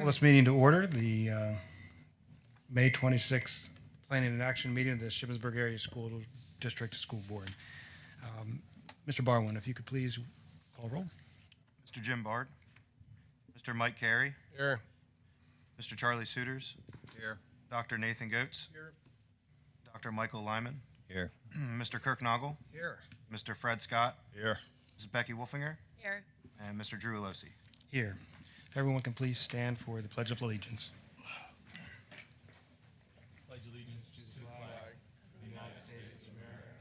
Call this meeting to order, the May 26th Planning and Action Meeting of the Shippensburg Area School District School Board. Mr. Barwin, if you could please call roll. Mr. Jim Bard. Mr. Mike Carey. Here. Mr. Charlie Suiters. Here. Dr. Nathan Goetz. Here. Dr. Michael Lyman. Here. Mr. Kirk Noggle. Here. Mr. Fred Scott. Here. Mrs. Becky Wolfinger. Here. And Mr. Drew Alosi. Here. If everyone can please stand for the Pledge of Allegiance. Pledge allegiance to the flag of the United States of America,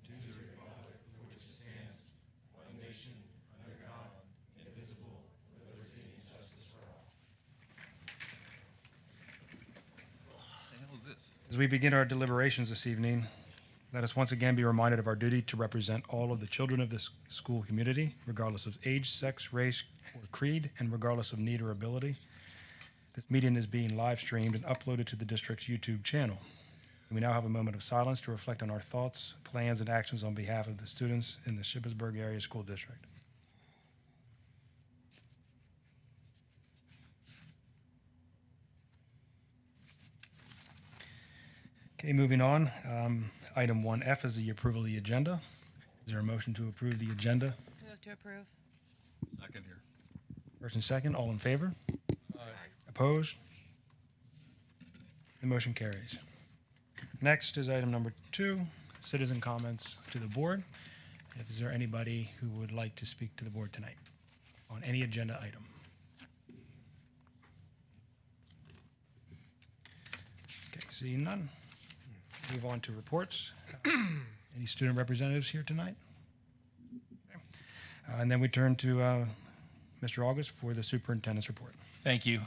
to the republic for which it stands, one nation, under God, indivisible, with liberty and justice for all. What the hell is this? As we begin our deliberations this evening, let us once again be reminded of our duty to represent all of the children of this school community, regardless of age, sex, race, or creed, and regardless of need or ability. This meeting is being live streamed and uploaded to the district's YouTube channel. We now have a moment of silence to reflect on our thoughts, plans, and actions on behalf of the students in the Shippensburg Area School District. Okay, moving on. Item 1F is the approval of the agenda. Is there a motion to approve the agenda? Move to approve. Second here. First and second, all in favor? Aye. Opposed? The motion carries. Next is item number 2, citizen comments to the board. Is there anybody who would like to speak to the board tonight on any agenda item? Okay, seeing none. Move on to reports. Any student representatives here tonight? Okay. And then we turn to Mr. August for the superintendent's report. Thank you.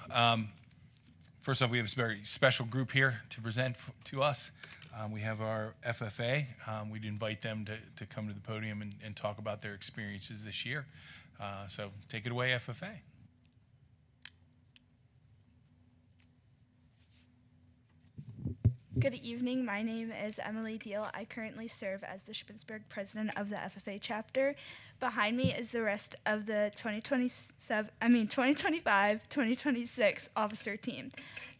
First off, we have a very special group here to present to us. We have our FFA. We'd invite them to come to the podium and talk about their experiences this year. So take it away, FFA. Good evening. My name is Emily Deal. I currently serve as the Shippensburg president of the FFA chapter. Behind me is the rest of the 2025-2026 officer team.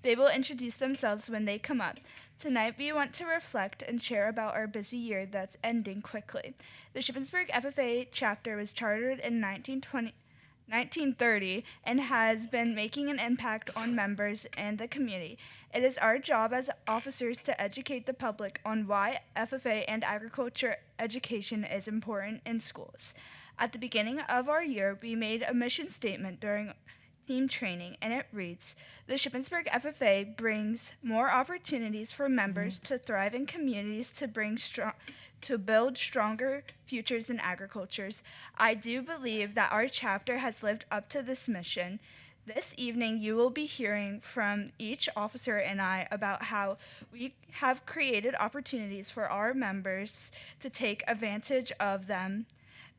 They will introduce themselves when they come up. Tonight, we want to reflect and share about our busy year that's ending quickly. The Shippensburg FFA chapter was chartered in 1930 and has been making an impact on members and the community. It is our job as officers to educate the public on why FFA and agriculture education is important in schools. At the beginning of our year, we made a mission statement during team training, and it reads, "The Shippensburg FFA brings more opportunities for members to thrive in communities to build stronger futures in agricultures." I do believe that our chapter has lived up to this mission. This evening, you will be hearing from each officer and I about how we have created opportunities for our members to take advantage of them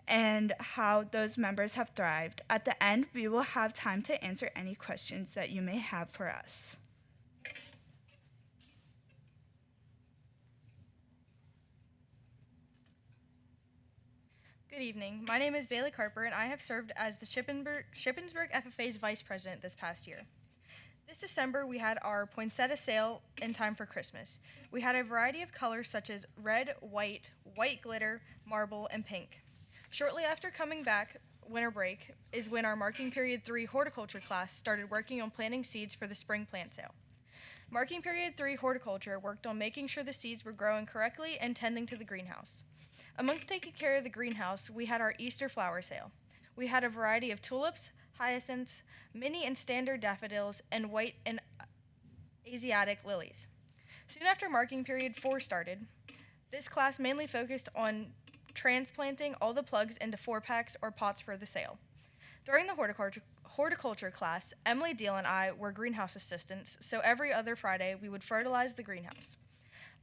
and how those members have thrived. At the end, we will have time to answer any questions that you may have for us. Good evening. My name is Bailey Carper, and I have served as the Shippensburg FFA's vice president this past year. This December, we had our poinsettia sale in time for Christmas. We had a variety of colors such as red, white glitter, marble, and pink. Shortly after coming back, winter break, is when our Marking Period 3 horticulture class started working on planting seeds for the spring plant sale. Marking Period 3 horticulture worked on making sure the seeds were growing correctly and tending to the greenhouse. Amongst taking care of the greenhouse, we had our Easter flower sale. We had a variety of tulips, hyacinths, mini and standard daffodils, and white and Asiatic lilies. Soon after Marking Period 4 started, this class mainly focused on transplanting all the plugs into 4-packs or pots for the sale. During the horticulture class, Emily Deal and I were greenhouse assistants, so every other Friday we would fertilize the greenhouse.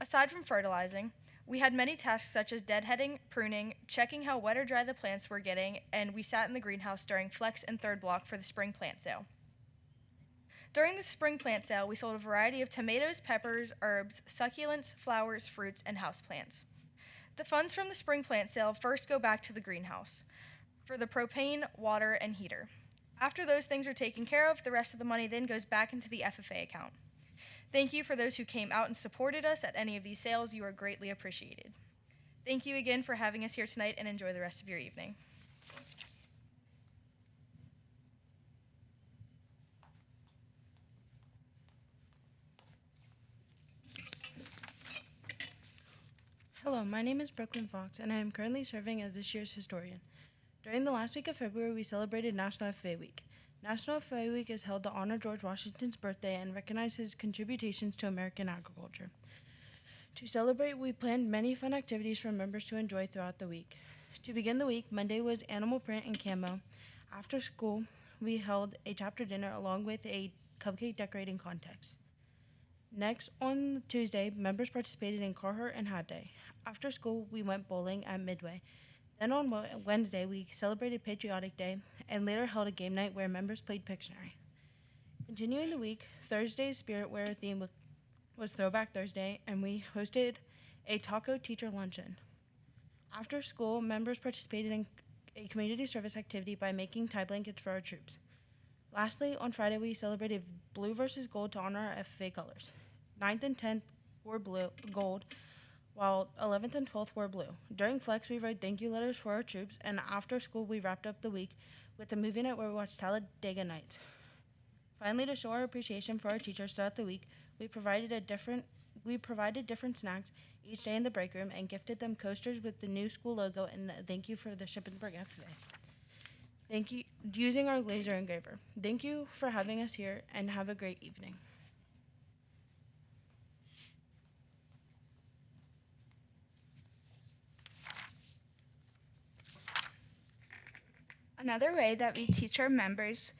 Aside from fertilizing, we had many tasks such as deadheading, pruning, checking how wet or dry the plants were getting, and we sat in the greenhouse during flex and third block for the spring plant sale. During the spring plant sale, we sold a variety of tomatoes, peppers, herbs, succulents, flowers, fruits, and houseplants. The funds from the spring plant sale first go back to the greenhouse for the propane, water, and heater. After those things are taken care of, the rest of the money then goes back into the FFA account. Thank you for those who came out and supported us at any of these sales. You are greatly appreciated. Thank you again for having us here tonight, and enjoy the rest of your evening. Hello, my name is Brooklyn Fox, and I am currently serving as this year's historian. During the last week of February, we celebrated National FFA Week. National FFA Week is held to honor George Washington's birthday and recognize his contributions to American agriculture. To celebrate, we planned many fun activities for members to enjoy throughout the week. To begin the week, Monday was animal print and camo. After school, we held a chapter dinner along with a cupcake decorating contest. Next, on Tuesday, members participated in Carhartt and Hat Day. After school, we went bowling at Midway. Then on Wednesday, we celebrated Patriotic Day and later held a game night where members played Pictionary. Continuing the week, Thursday's Spirit Wear theme was Throwback Thursday, and we hosted a taco teacher luncheon. After school, members participated in a community service activity by making tie blankets for our troops. Lastly, on Friday, we celebrated Blue versus Gold to honor our FFA colors. 9th and 10th were gold, while 11th and 12th were blue. During Flex, we wrote thank you letters for our troops, and after school, we wrapped up the week with a movie night where we watched Talladega Nights. Finally, to show our appreciation for our teachers throughout the week, we provided different snacks each day in the break room and gifted them coasters with the new school logo and a thank you for the Shippensburg FFA. Thank you, using our laser engraver. Thank you for having us here, and have a great evening. Another way that we teach our members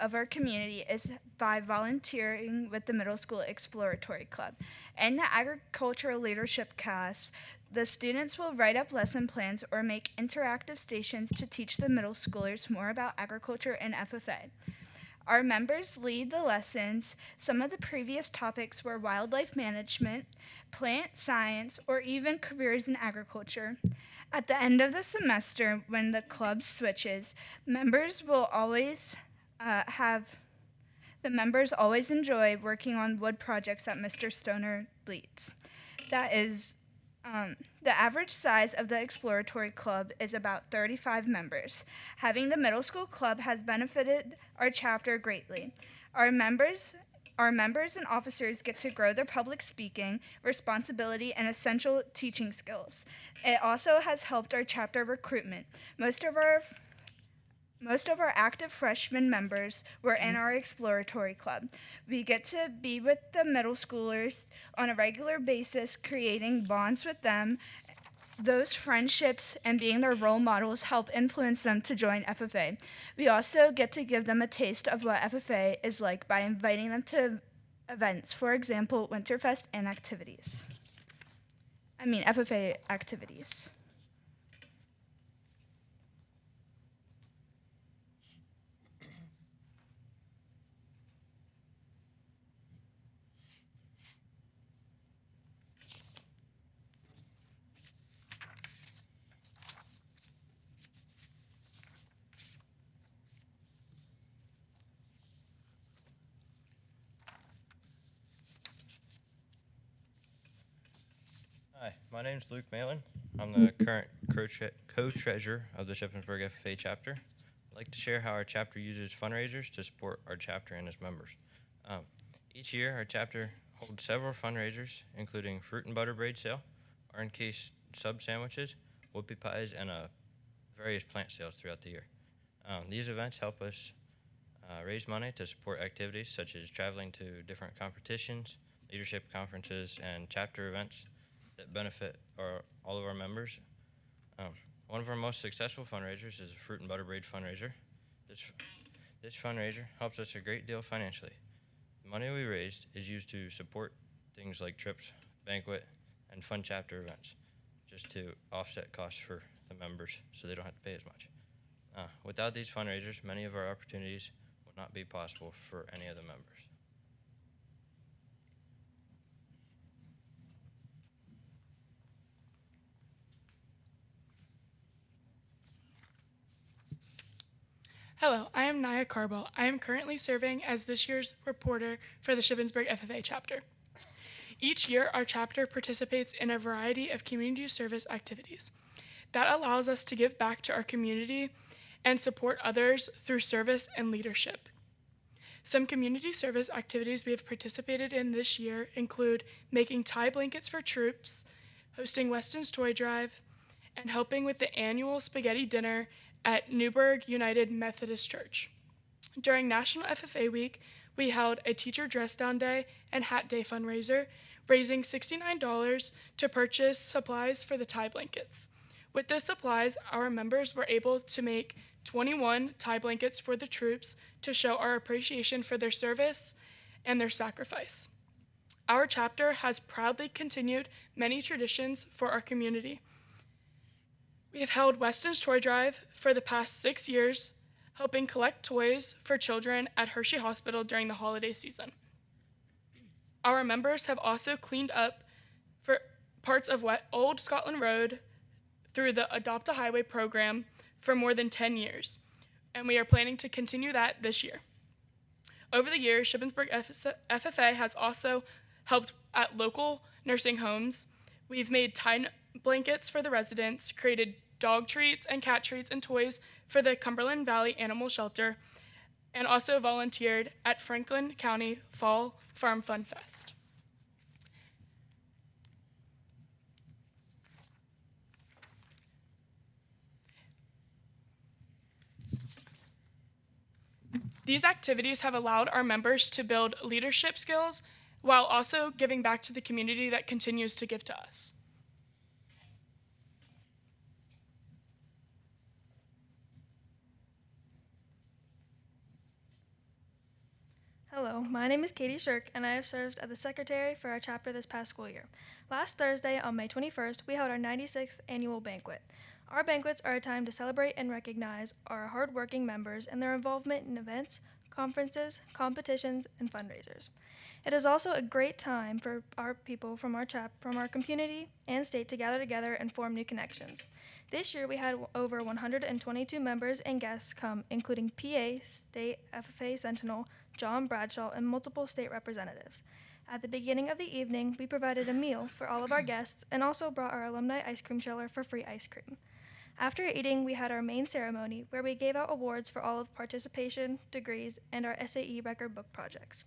of our community is by volunteering with the Middle School Exploratory Club. In the agricultural leadership class, the students will write up lesson plans or make interactive stations to teach the middle schoolers more about agriculture and FFA. Our members lead the lessons. Some of the previous topics were wildlife management, plant science, or even careers in agriculture. At the end of the semester, when the club switches, members always enjoy working on wood projects that Mr. Stoner leads. That is, the average size of the exploratory club is about 35 members. Having the middle school club has benefited our chapter greatly. Our members and officers get to grow their public speaking, responsibility, and essential teaching skills. It also has helped our chapter recruitment. Most of our active freshman members were in our exploratory club. We get to be with the middle schoolers on a regular basis, creating bonds with them. Those friendships and being their role models help influence them to join FFA. We also get to give them a taste of what FFA is like by inviting them to events, for example, Winterfest and FFA activities. Hi, my name's Luke Malin. I'm the current co-treasurer of the Shippensburg FFA chapter. I'd like to share how our chapter uses fundraisers to support our chapter and its members. Each year, our chapter holds several fundraisers, including fruit and butter braid sale, orange case sub sandwiches, whoopie pies, and various plant sales throughout the year. These events help us raise money to support activities such as traveling to different competitions, leadership conferences, and chapter events that benefit all of our members. One of our most successful fundraisers is a fruit and butter braid fundraiser. This fundraiser helps us a great deal financially. The money we raised is used to support things like trips, banquet, and fun chapter events, just to offset costs for the members so they don't have to pay as much. Without these fundraisers, many of our opportunities would not be possible for any of the members. Hello, I am Naya Carbo. I am currently serving as this year's reporter for the Shippensburg FFA chapter. Each year, our chapter participates in a variety of community service activities. That allows us to give back to our community and support others through service and leadership. Some community service activities we have participated in this year include making tie blankets for troops, hosting Weston's Toy Drive, and helping with the annual spaghetti dinner at Newburgh United Methodist Church. During National FFA Week, we held a teacher dress down day and hat day fundraiser, raising $69 to purchase supplies for the tie blankets. With those supplies, our members were able to make 21 tie blankets for the troops to show our appreciation for their service and their sacrifice. Our chapter has proudly continued many traditions for our community. We have held Weston's Toy Drive for the past 6 years, helping collect toys for children at Hershey Hospital during the holiday season. Our members have also cleaned up for parts of Old Scotland Road through the Adopt a Highway program for more than 10 years, and we are planning to continue that this year. Over the years, Shippensburg FFA has also helped at local nursing homes. We've made tie blankets for the residents, created dog treats and cat treats and toys for the Cumberland Valley Animal Shelter, and also volunteered at Franklin County Fall Farm Fun Fest. These activities have allowed our members to build leadership skills while also giving back to the community that continues to give to us. Hello, my name is Katie Shirk, and I have served as the secretary for our chapter this past school year. Last Thursday, on May 21st, we held our 96th annual banquet. Our banquets are a time to celebrate and recognize our hardworking members and their involvement in events, conferences, competitions, and fundraisers. It is also a great time for our people from our community and state to gather together and form new connections. This year, we had over 122 members and guests come, including PA, State FFA Sentinel, John Bradshaw, and multiple state representatives. At the beginning of the evening, we provided a meal for all of our guests and also brought our alumni ice cream chiller for free ice cream. After eating, we had our main ceremony where we gave out awards for all of participation, degrees, and our SAE record book projects.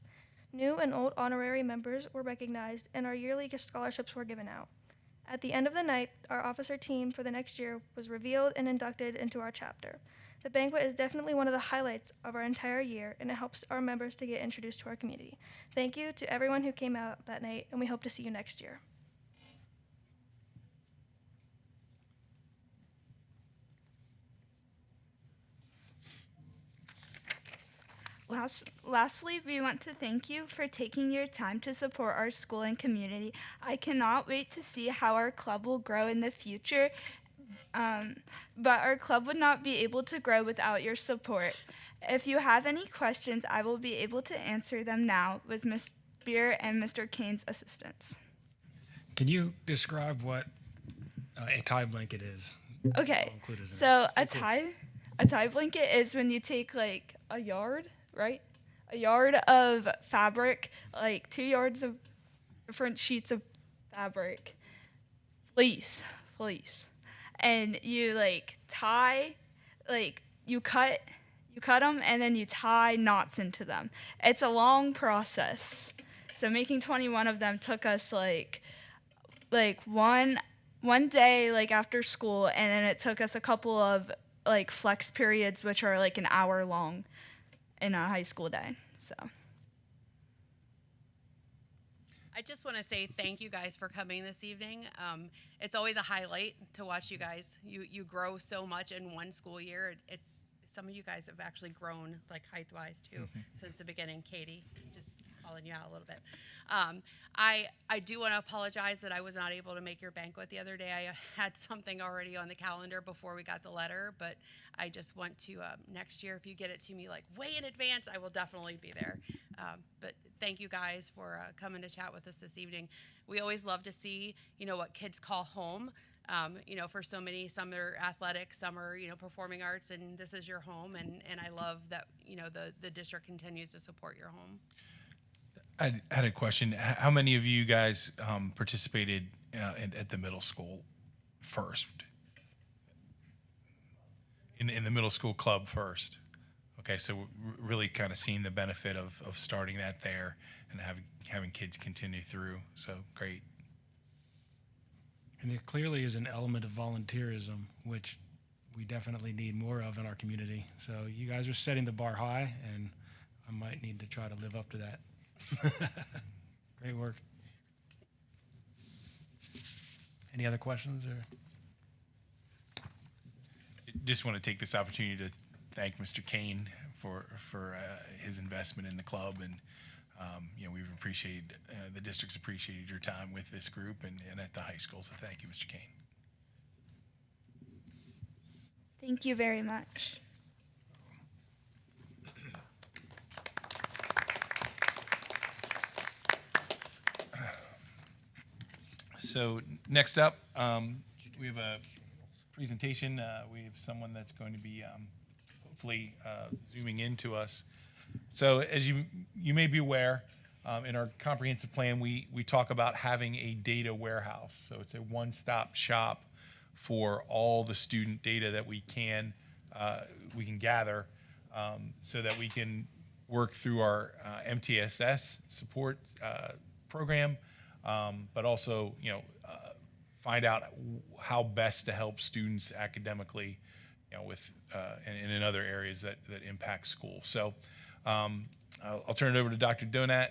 New and old honorary members were recognized and our yearly scholarships were given out. At the end of the night, our officer team for the next year was revealed and inducted into our chapter. The banquet is definitely one of the highlights of our entire year, and it helps our members to get introduced to our community. Thank you to everyone who came out that night, and we hope to see you next year. Lastly, we want to thank you for taking your time to support our school and community. I cannot wait to see how our club will grow in the future, but our club would not be able to grow without your support. If you have any questions, I will be able to answer them now with Ms. Beer and Mr. Kane's assistance. Can you describe what a tie blanket is? Okay, Included in so it. a tie blanket is when you take like a yard, right? A yard of fabric, like 2 yards of different sheets of fabric, fleece, and you like tie, like you cut them and then you tie knots into them. It's a long process. So making 21 of them took us like one day like after school, and then it took us a couple of like flex periods, which are like an hour long in a high school day. So I just want to say thank you guys for coming this evening. It's always a highlight to watch you guys. You grow so much in one school year. It's some of you guys have actually grown like height-wise too since the beginning. Katie, just calling you out a little bit. I do want to apologize that I was not able to make your banquet the other day. I had something already on the calendar before we got the letter, but I just want to, next year, if you get it to me like way in advance, I will definitely be there. But thank you guys for coming to chat with us this evening. We always love to see, what kids call home. for so many. Some are athletic, some are, performing arts, and this is your home. And I love that, the district continues to support your home. I had a question. How many of you guys participated at the middle school first? In the middle school club first? Okay, so we're really kind of seeing the benefit of starting that there and having kids continue through. So great. And it clearly is an element of volunteerism, which we definitely need more of in our community. So you guys are setting the bar high, and I might need to try to live up to that. Great work. Any other questions? Or Just want to take this opportunity to thank Mr. Kane for his investment in the club, and we've appreciated the district's appreciated your time with this group and at the high school. So thank you, Mr. Kane. Thank you very much. So next up, we have a presentation. We have someone that's going to be hopefully zooming into us. So as you may be aware, in our comprehensive plan, we talk about having a data warehouse. So it's a one-stop shop for all the student data that we can gather, so that we can work through our MTSS support program, but also find out how best to help students academically, with and in other areas that impact school. So I'll turn it over to Dr. Donat.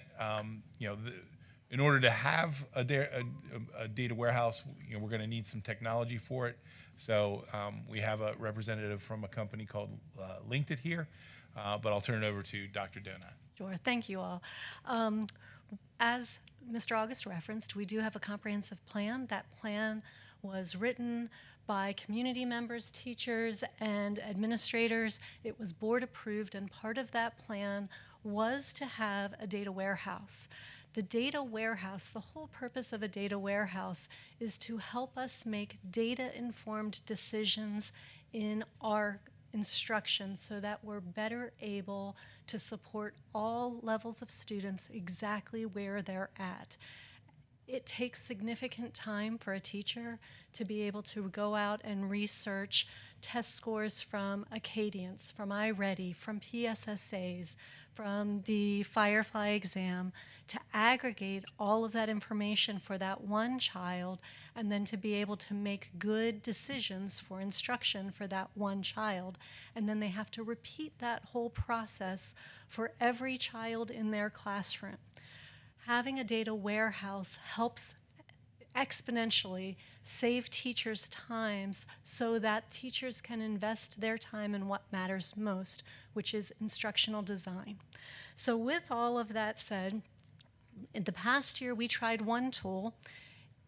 In order to have a data warehouse, we're going to need some technology for it. So we have a representative from a company called Linked It here, but I'll turn it over to Dr. Donat. Sure, thank you all. As Mr. August referenced, we do have a comprehensive plan. That plan was written by community members, teachers, and administrators. It was board approved, and part of that plan was to have a data warehouse. The data warehouse, the whole purpose of a data warehouse is to help us make data-informed decisions in our instruction so that we're better able to support all levels of students exactly where they're at. It takes significant time for a teacher to be able to go out and research test scores from Acadience, from iReady, from PSSAs, from the Firefly exam, to aggregate all of that information for that one child, and then to be able to make good decisions for instruction for that one child. And then they have to repeat that whole process for every child in their classroom. Having a data warehouse helps exponentially save teachers' times so that teachers can invest their time in what matters most, which is instructional design. So with all of that said, in the past year we tried one tool.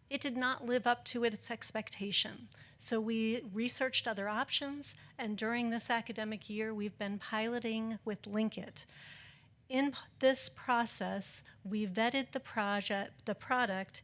It did not live up to its expectation. So we researched other options, and during this academic year we've been piloting with Linkit. In this process, we vetted the product.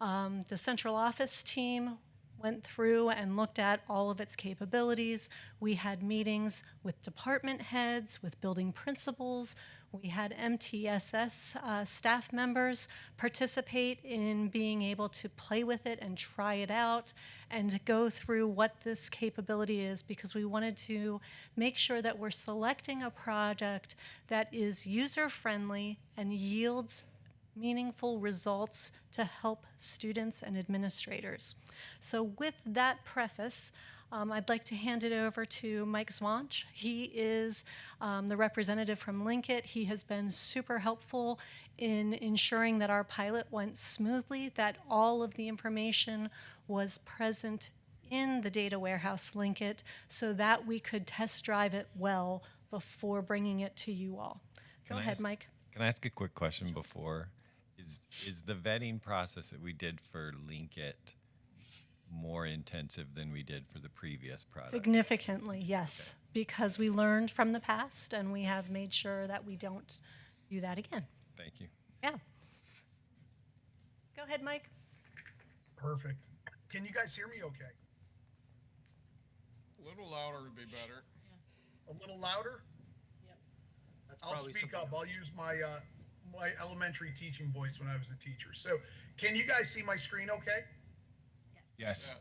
The central office team went through and looked at all of its capabilities. We had meetings with department heads, with building principals. We had MTSS staff members participate in being able to play with it and try it out and go through what this capability is, because we wanted to make sure that we're selecting a product that is user-friendly and yields meaningful results to help students and administrators. So with that preface, I'd like to hand it over to Mike Zwanch. He is the representative from Linkit. He has been super helpful in ensuring that our pilot went smoothly, that all of the information was present in the data warehouse Linkit so that we could test drive it well before bringing it to you all. Go ahead, Mike. Can I ask a quick question before? Is the vetting process that we did for Linkit more intensive than we did for the previous product? Significantly, yes, okay. Because we learned from the past and we have made sure that we don't do that again. Thank you. Yeah. Go ahead, Mike. Perfect. Can you guys hear me okay? A little louder would be better. A little louder? I'll speak up. I'll use my my elementary teaching voice when I was a teacher. So, can you guys see my screen okay? Yes.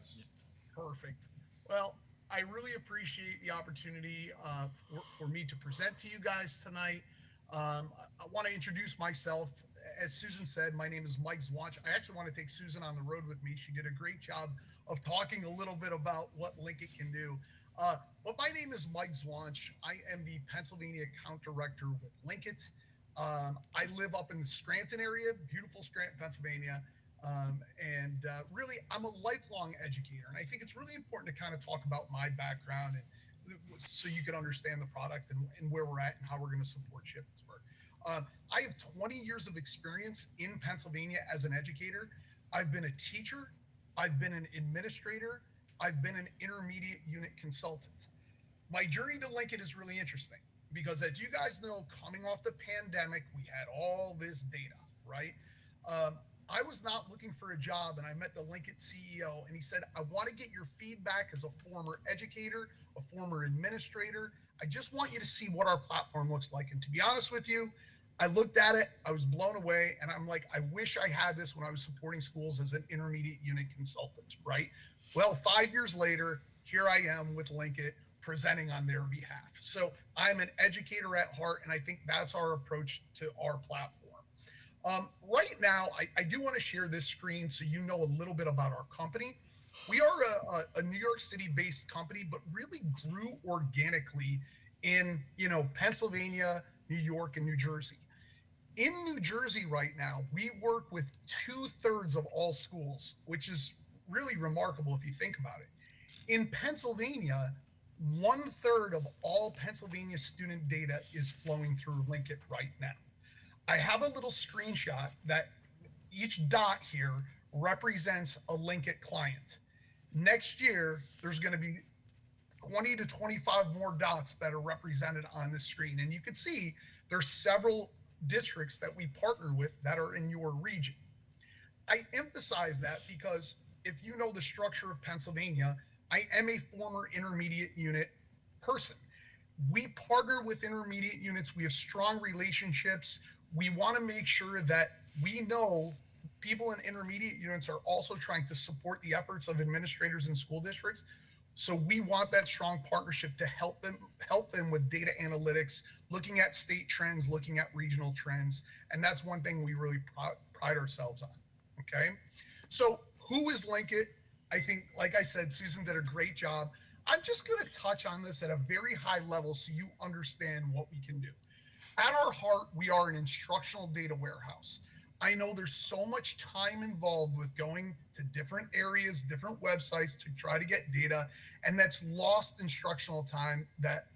Perfect. Well, I really appreciate the opportunity for me to present to you guys tonight. I want to introduce myself. As Susan said, my name is Mike Zwanch. I actually want to take Susan on the road with me. She did a great job of talking a little bit about what Linkit can do. But my name is Mike Zwanch. I am the Pennsylvania Account Director with Linkit. I live up in the Scranton area, beautiful Scranton, Pennsylvania. Really, I'm a lifelong educator. And I think it's really important to kind of talk about my background and so you can understand the product and where we're at and how we're going to support Shippensburg. I have 20 years of experience in Pennsylvania as an educator. I've been a teacher. I've been an administrator. I've been an intermediate unit consultant. My journey to Linkit is really interesting because, as you guys know, coming off the pandemic, we had all this data, right? I was not looking for a job, and I met the Linkit CEO, and he said, I want to get your feedback as a former educator, a former administrator. I just want you to see what our platform looks like. And to be honest with you, I looked at it, I was blown away, and I'm like, I wish I had this when I was supporting schools as an intermediate unit consultant, right? Well, 5 years later, here I am with Linkit presenting on their behalf. So I'm an educator at heart, and I think that's our approach to our platform. Right now, I do want to share this screen so you know a little bit about our company. We are a New York City-based company, but really grew organically in Pennsylvania, New York, and New Jersey. In New Jersey right now, we work with 2/3 of all schools, which is really remarkable if you think about it. In Pennsylvania, 1/3 of all Pennsylvania student data is flowing through Linkit right now. I have a little screenshot that each dot here represents a Linkit client. Next year, there's going to be 20 to 25 more dots that are represented on the screen. And you can see there's several districts that we partner with that are in your region. I emphasize that because if you know the structure of Pennsylvania, I am a former intermediate unit person. We partner with intermediate units. We have strong relationships. We want to make sure that we know people in intermediate units are also trying to support the efforts of administrators in school districts. So we want that strong partnership to help them with data analytics, looking at state trends, looking at regional trends. And that's one thing we really pride ourselves on. Okay. So who is Linkit? I think, like I said, Susan did a great job. I'm just going to touch on this at a very high level so you understand what we can do. At our heart, we are an instructional data warehouse. I know there's so much time involved with going to different areas, different websites to try to get data, and that's lost instructional time that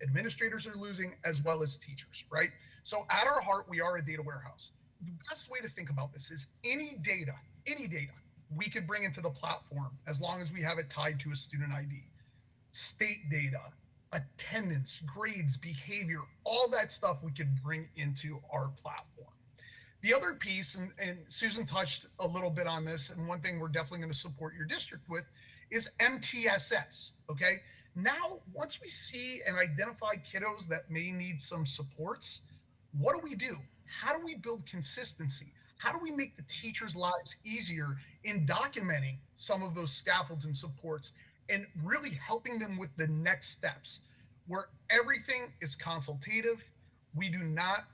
administrators are losing as well as teachers, right? So at our heart, we are a data warehouse. The best way to think about this is any data we could bring into the platform as long as we have it tied to a student ID. State data, attendance, grades, behavior, all that stuff we could bring into our platform. The other piece, and Susan touched a little bit on this, and one thing we're definitely going to support your district with is MTSS, okay? Now, once we see and identify kiddos that may need some supports, what do? How do we build consistency? How do we make the teachers' lives easier in documenting some of those scaffolds and supports and really helping them with the next steps where everything is consultative? We do not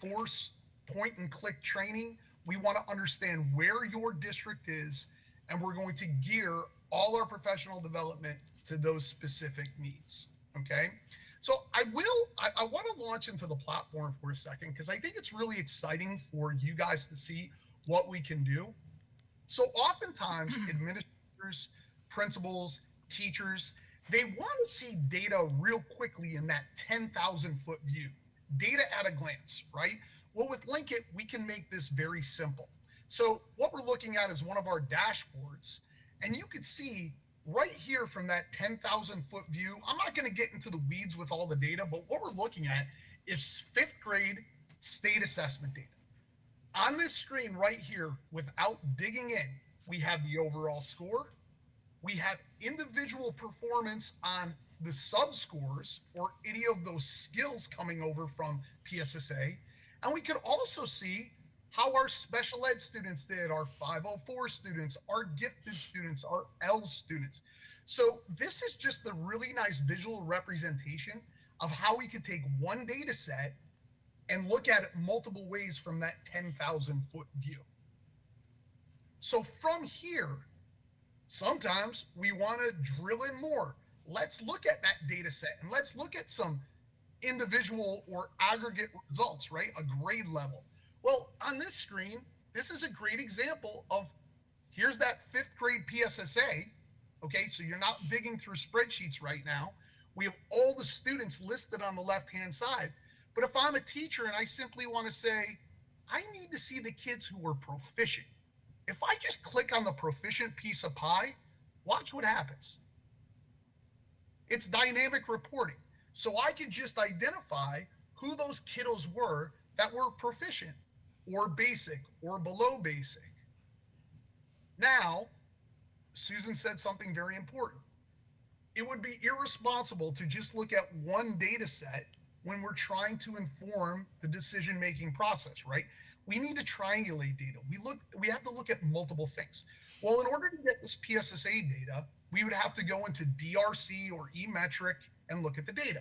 force point and click training. We want to understand where your district is, and we're going to gear all our professional development to those specific needs, okay? So I want to launch into the platform for a second because I think it's really exciting for you guys to see what we can do. So oftentimes administrators, principals, teachers, they want to see data real quickly in that 10,000 foot view, data at a glance, right? Well, with Linkit, we can make this very simple. So what we're looking at is one of our dashboards, and you can see right here from that 10,000 foot view. I'm not going to get into the weeds with all the data, but what we're looking at is 5th grade state assessment data. On this screen right here, without digging in, we have the overall score, we have individual performance on the sub scores or any of those skills coming over from PSSA. And we could also see how our special ed students did, our 504 students, our gifted students, our L students. So this is just a really nice visual representation of how we could take one data set and look at it multiple ways from that 10,000 foot view. So from here, sometimes we want to drill in more. Let's look at that data set and let's look at some individual or aggregate results, right? A grade level. Well, on this screen, this is a great example of here's that 5th grade PSSA. Okay, so you're not digging through spreadsheets right now. We have all the students listed on the left-hand side. But if I'm a teacher and I simply want to say, I need to see the kids who were proficient. If I just click on the proficient piece of pie, watch what happens. It's dynamic reporting. So I could just identify who those kiddos were that were proficient or basic or below basic. Now, Susan said something very important. It would be irresponsible to just look at one data set when we're trying to inform the decision-making process, right? We need to triangulate data. We have to look at multiple things. Well, in order to get this PSSA data, we would have to go into DRC or eMetric and look at the data.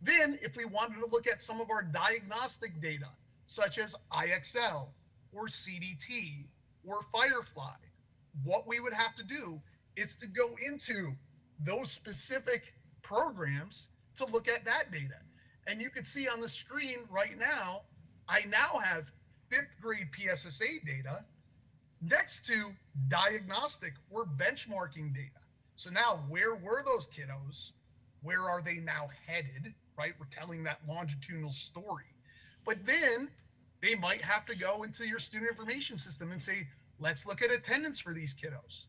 Then, if we wanted to look at some of our diagnostic data, such as IXL or CDT or Firefly, what we would have to do is to go into those specific programs to look at that data. And you can see on the screen right now, I now have 5th grade PSSA data next to diagnostic or benchmarking data. So now where were those kiddos? Where are they now headed, right? We're telling that longitudinal story. But then they might have to go into your student information system and say, let's look at attendance for these kiddos.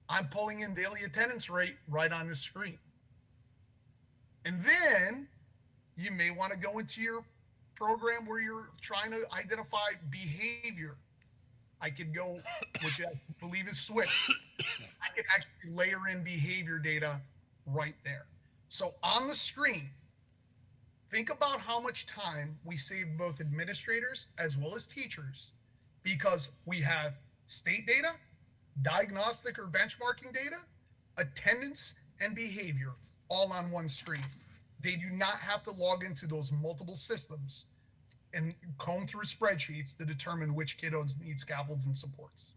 I'm pulling in daily attendance rate right on the screen. And then you may want to go into your program where you're trying to identify behavior. I could go, which I believe is switch. I could actually layer in behavior data right there. So on the screen, think about how much time we save both administrators as well as teachers because we have state data, diagnostic or benchmarking data, attendance, and behavior all on one screen. They do not have to log into those multiple systems and comb through spreadsheets to determine which kiddos need scaffolds and supports.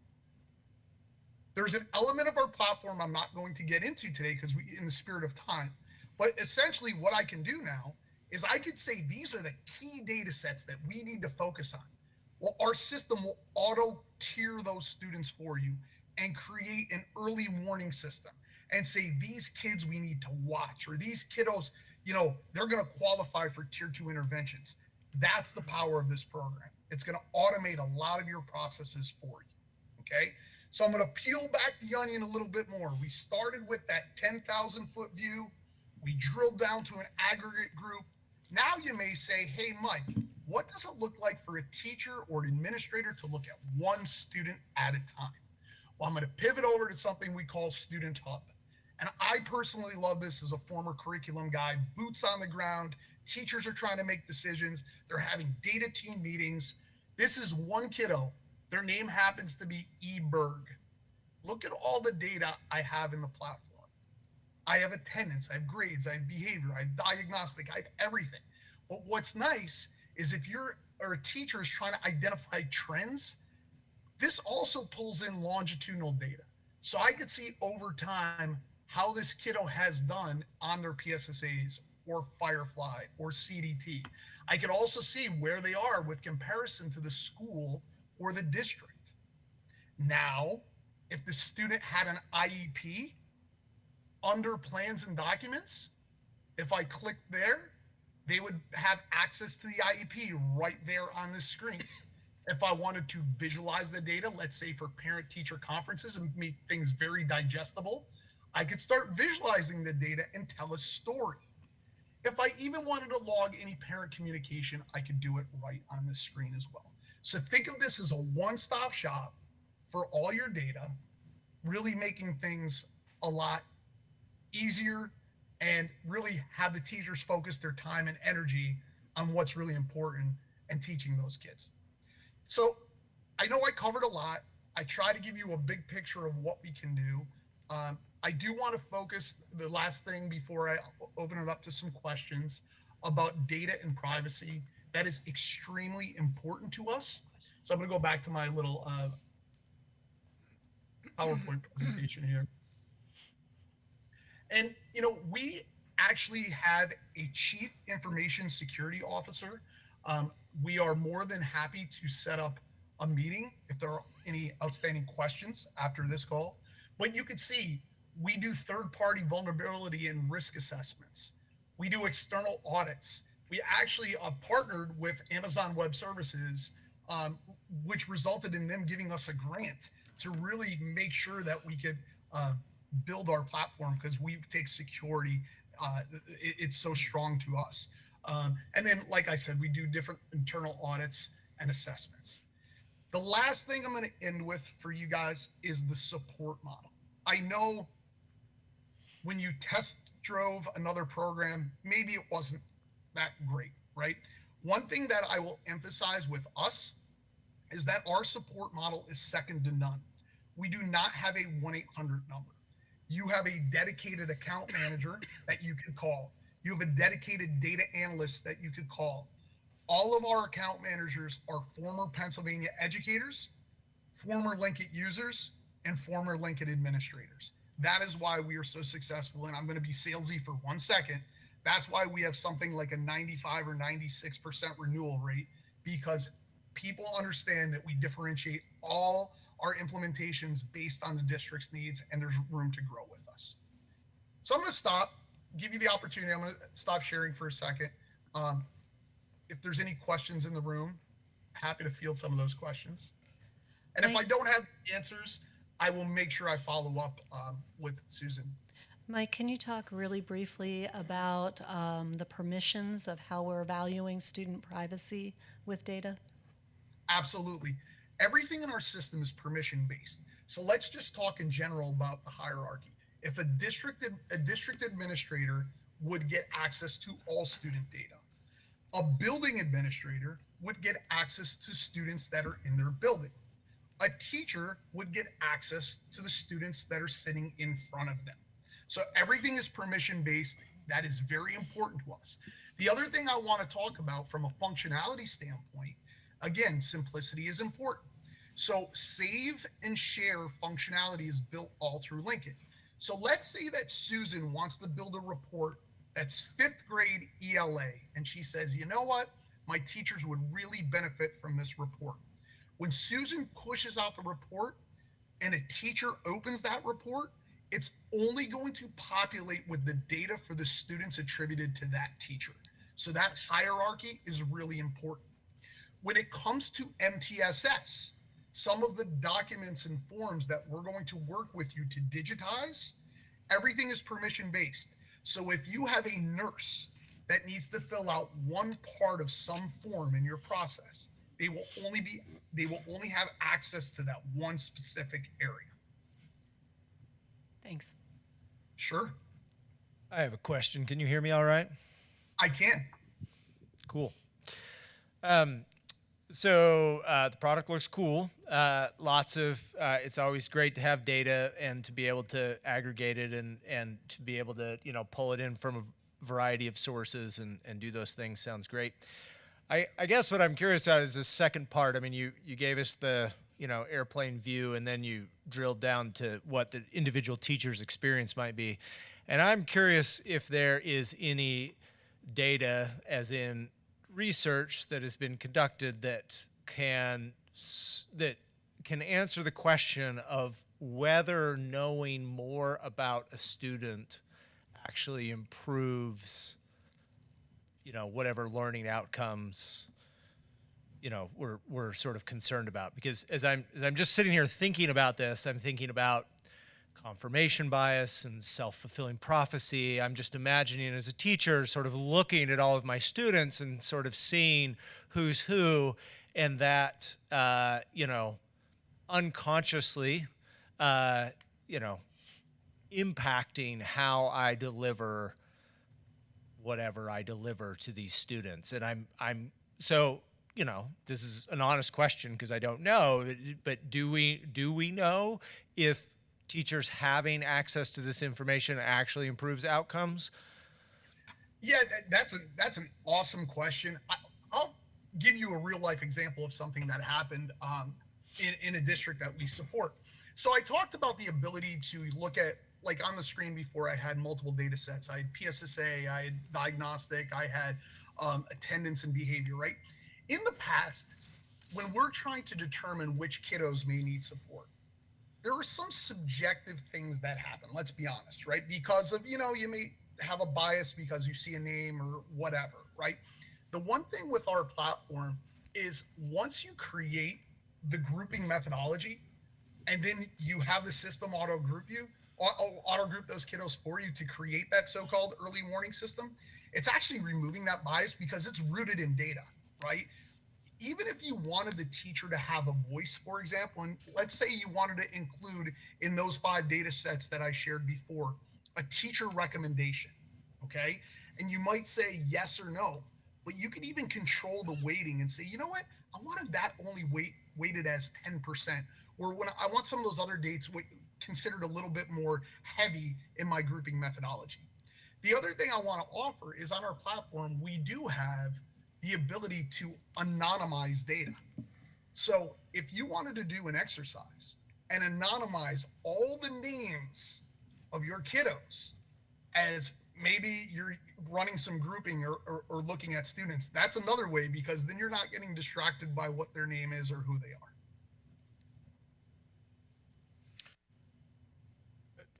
There's an element of our platform I'm not going to get into today because we, in the spirit of time, but essentially what I can do now is I could say these are the key data sets that we need to focus on. Well, our system will auto tier those students for you and create an early warning system and say these kids we need to watch, or these kiddos, you know, they're going to qualify for tier 2 interventions. That's the power of this program. It's going to automate a lot of your processes for you. Okay. So I'm going to peel back the onion a little bit more. We started with that 10,000 foot view. We drilled down to an aggregate group. Now you may say, hey, Mike, what does it look like for a teacher or an administrator to look at one student at a time? Well, I'm going to pivot over to something we call Student Hub. And I personally love this as a former curriculum guy, boots on the ground. Teachers are trying to make decisions. They're having data team meetings. This is one kiddo. Their name happens to be E. Berg. Look at all the data I have in the platform. I have attendance, I have grades, I have behavior, I have diagnostic, I have everything. But what's nice is if you're or a teacher is trying to identify trends, this also pulls in longitudinal data. So I could see over time how this kiddo has done on their PSSAs or Firefly or CDT. I could also see where they are with comparison to the school or the district. Now, if the student had an IEP under plans and documents, if I click there, they would have access to the IEP right there on this screen. If I wanted to visualize the data, let's say for parent-teacher conferences and make things very digestible, I could start visualizing the data and tell a story. If I even wanted to log any parent communication, I could do it right on this screen as well. So think of this as a one-stop shop for all your data, really making things a lot easier, and really have the teachers focus their time and energy on what's really important and teaching those kids. So I know I covered a lot. I try to give you a big picture of what we can do. I do want to focus the last thing before I open it up to some questions about data and privacy. That is extremely important to us. So I'm going to go back to my little PowerPoint presentation here. And, you know, we actually have a chief information security officer. We are more than happy to set up a meeting if there are any outstanding questions after this call. But you can see we do third-party vulnerability and risk assessments. We do external audits. We actually partnered with Amazon Web Services, which resulted in them giving us a grant to really make sure that we could build our platform, because we take security. It's so strong to us. And then, like I said, we do different internal audits and assessments. The last thing I'm going to end with for you guys is the support model. I know when you test drove another program, maybe it wasn't that great, right? One thing that I will emphasize with us is that our support model is second to none. We do not have a 1-800 number. You have a dedicated account manager that you can call. You have a dedicated data analyst that you could call. All of our account managers are former Pennsylvania educators, former Linkit users, and former Linkit administrators. That is why we are so successful. And I'm going to be salesy for 1 second. That's why we have something like a 95 or 96% renewal rate, because people understand that we differentiate all our implementations based on the district's needs, and there's room to grow with us. So I'm going to stop, give you the opportunity. I'm going to stop sharing for a second. If there's any questions in the room, happy to field some of those questions. And if I don't have answers, I will make sure I follow up with Susan. Mike, can you talk really briefly about the permissions of how we're valuing student privacy with data? Absolutely. Everything in our system is permission-based. So let's just talk in general about the hierarchy. If a district administrator would get access to all student data, a building administrator would get access to students that are in their building. A teacher would get access to the students that are sitting in front of them. So everything is permission-based. That is very important to us. The other thing I want to talk about from a functionality standpoint, again, simplicity is important. So save and share functionality is built all through Linkit. So let's say that Susan wants to build a report that's 5th grade ELA, and she says, you know what? My teachers would really benefit from this report. When Susan pushes out the report and a teacher opens that report, it's only going to populate with the data for the students attributed to that teacher. So that hierarchy is really important. When it comes to MTSS, some of the documents and forms that we're going to work with you to digitize, everything is permission-based. So if you have a nurse that needs to fill out one part of some form in your process, they will only have access to that one specific area. Thanks. Sure. I have a question. Can you hear me all right? I can. Cool. So the product looks cool. It's always great to have data and to be able to aggregate it and to be able to, pull it in from a variety of sources and do those things. Sounds great. I guess what I'm curious about is the second part. I mean, you gave us the, airplane view, and then you drilled down to what the individual teacher's experience might be. And I'm curious if there is any data, as in research that has been conducted, that can answer the question of whether knowing more about a student actually improves, whatever learning outcomes, we're sort of concerned about. Because as I'm just sitting here thinking about this, I'm thinking about confirmation bias and self-fulfilling prophecy. I'm just imagining as a teacher sort of looking at all of my students and sort of seeing who's who, and that, unconsciously, you know, impacting how I deliver whatever I deliver to these students. And I'm so, you know, this is an honest question because I don't know, but do we know if teachers having access to this information actually improves outcomes? Yeah, that's an awesome question. I'll give you a real life example of something that happened in a district that we support. So I talked about the ability to look at, like on the screen before, I had multiple data sets. I had PSSA, I had diagnostic, I had attendance and behavior, right? In the past, when we're trying to determine which kiddos may need support, there are some subjective things that happen, let's be honest, right? Because of, you know, you may have a bias because you see a name or whatever, right? The one thing with our platform is once you create the grouping methodology and then you have the system auto group those kiddos for you to create that so-called early warning system, it's actually removing that bias because it's rooted in data, right? Even if you wanted the teacher to have a voice, for example, and let's say you wanted to include in those 5 data sets that I shared before, a teacher recommendation, okay? And you might say yes or no, but you could even control the weighting and say, you know what? I wanted that only weighted as 10%, or when I want some of those other dates considered a little bit more heavy in my grouping methodology. The other thing I want to offer is on our platform, we do have the ability to anonymize data. So if you wanted to do an exercise and anonymize all the names of your kiddos, as maybe you're running some grouping or looking at students, that's another way, because then you're not getting distracted by what their name is or who they are.